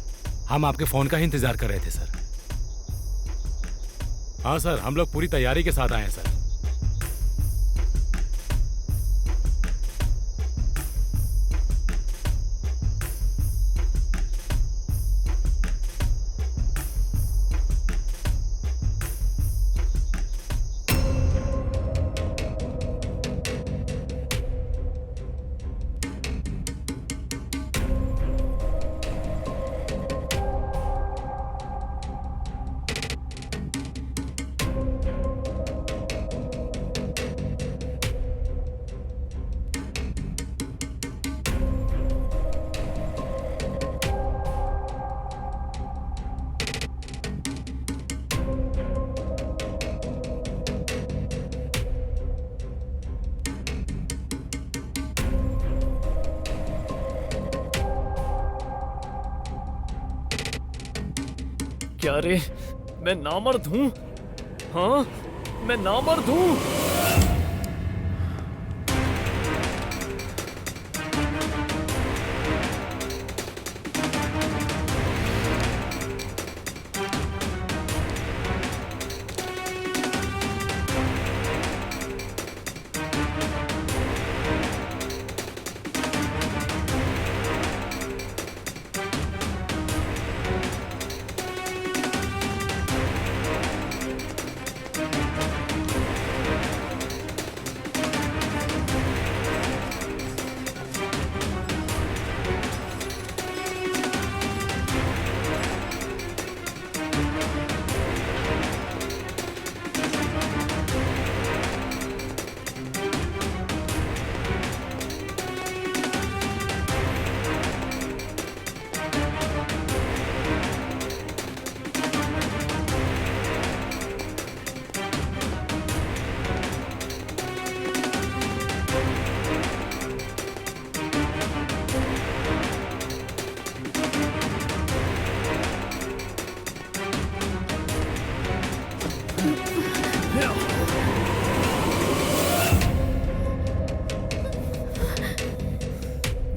हम आपके फोन का ही इंतजार कर रहे थे सर। हाँ सर, हम लोग पूरी तैयारी के साथ आए हैं सर। क्या रे, मैं नामर्द हूँ? हाँ, मैं नामर्द हूँ।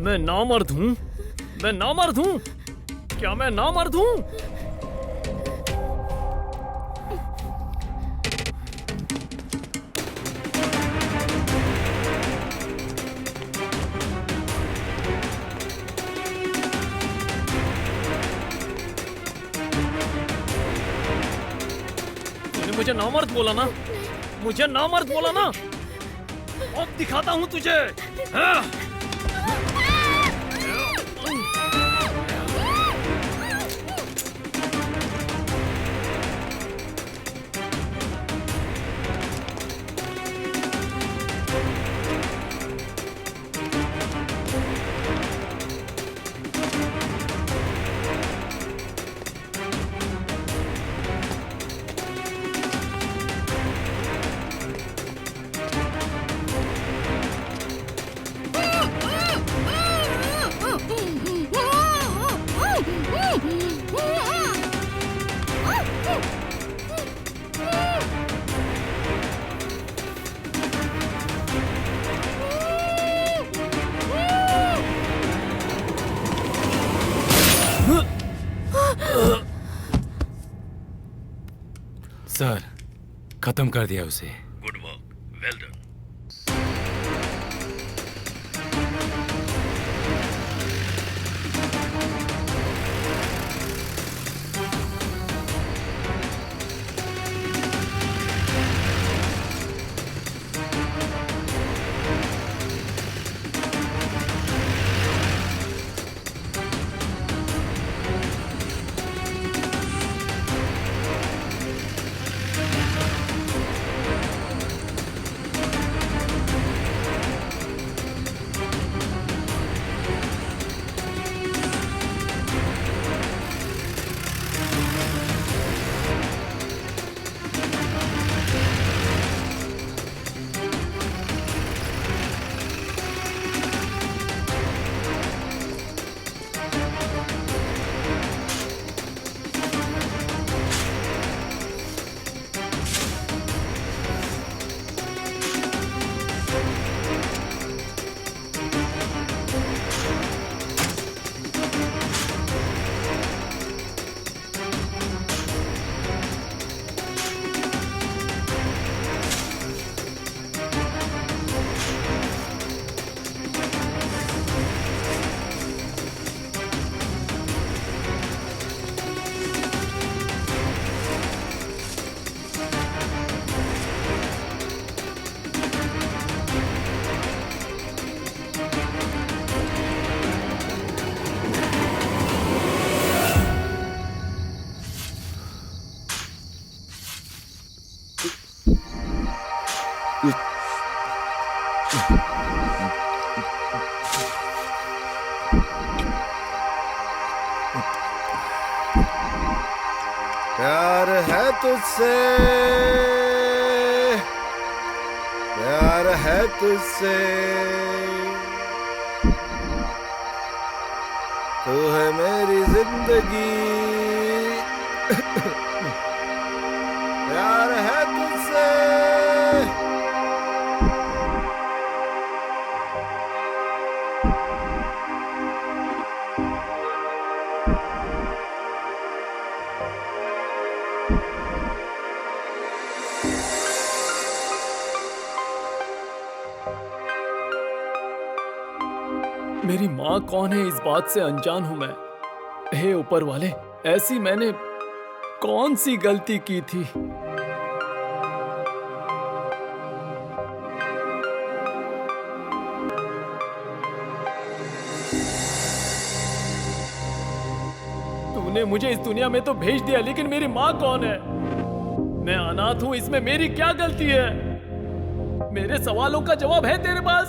मैं नामर्द हूँ? मैं नामर्द हूँ? क्या मैं नामर्द हूँ? तूने मुझे नामर्द बोला ना? मुझे नामर्द बोला ना? अब दिखाता हूँ तुझे। हाँ? सर, खत्म कर दिया उसे। Good work, well done. प्यार है तुझसे, प्यार है तुझसे, तू है मेरी जिंदगी, प्यार है तुझसे। मेरी माँ कौन है, इस बात से अनजान हूं मैं। हे ऊपर वाले, ऐसी मैंने कौन सी गलती की थी? तूने मुझे इस दुनिया में तो भेज दिया, लेकिन मेरी माँ कौन है? मैं अनाथ हूं, इसमें मेरी क्या गलती है? मेरे सवालों का जवाब है तेरे पास?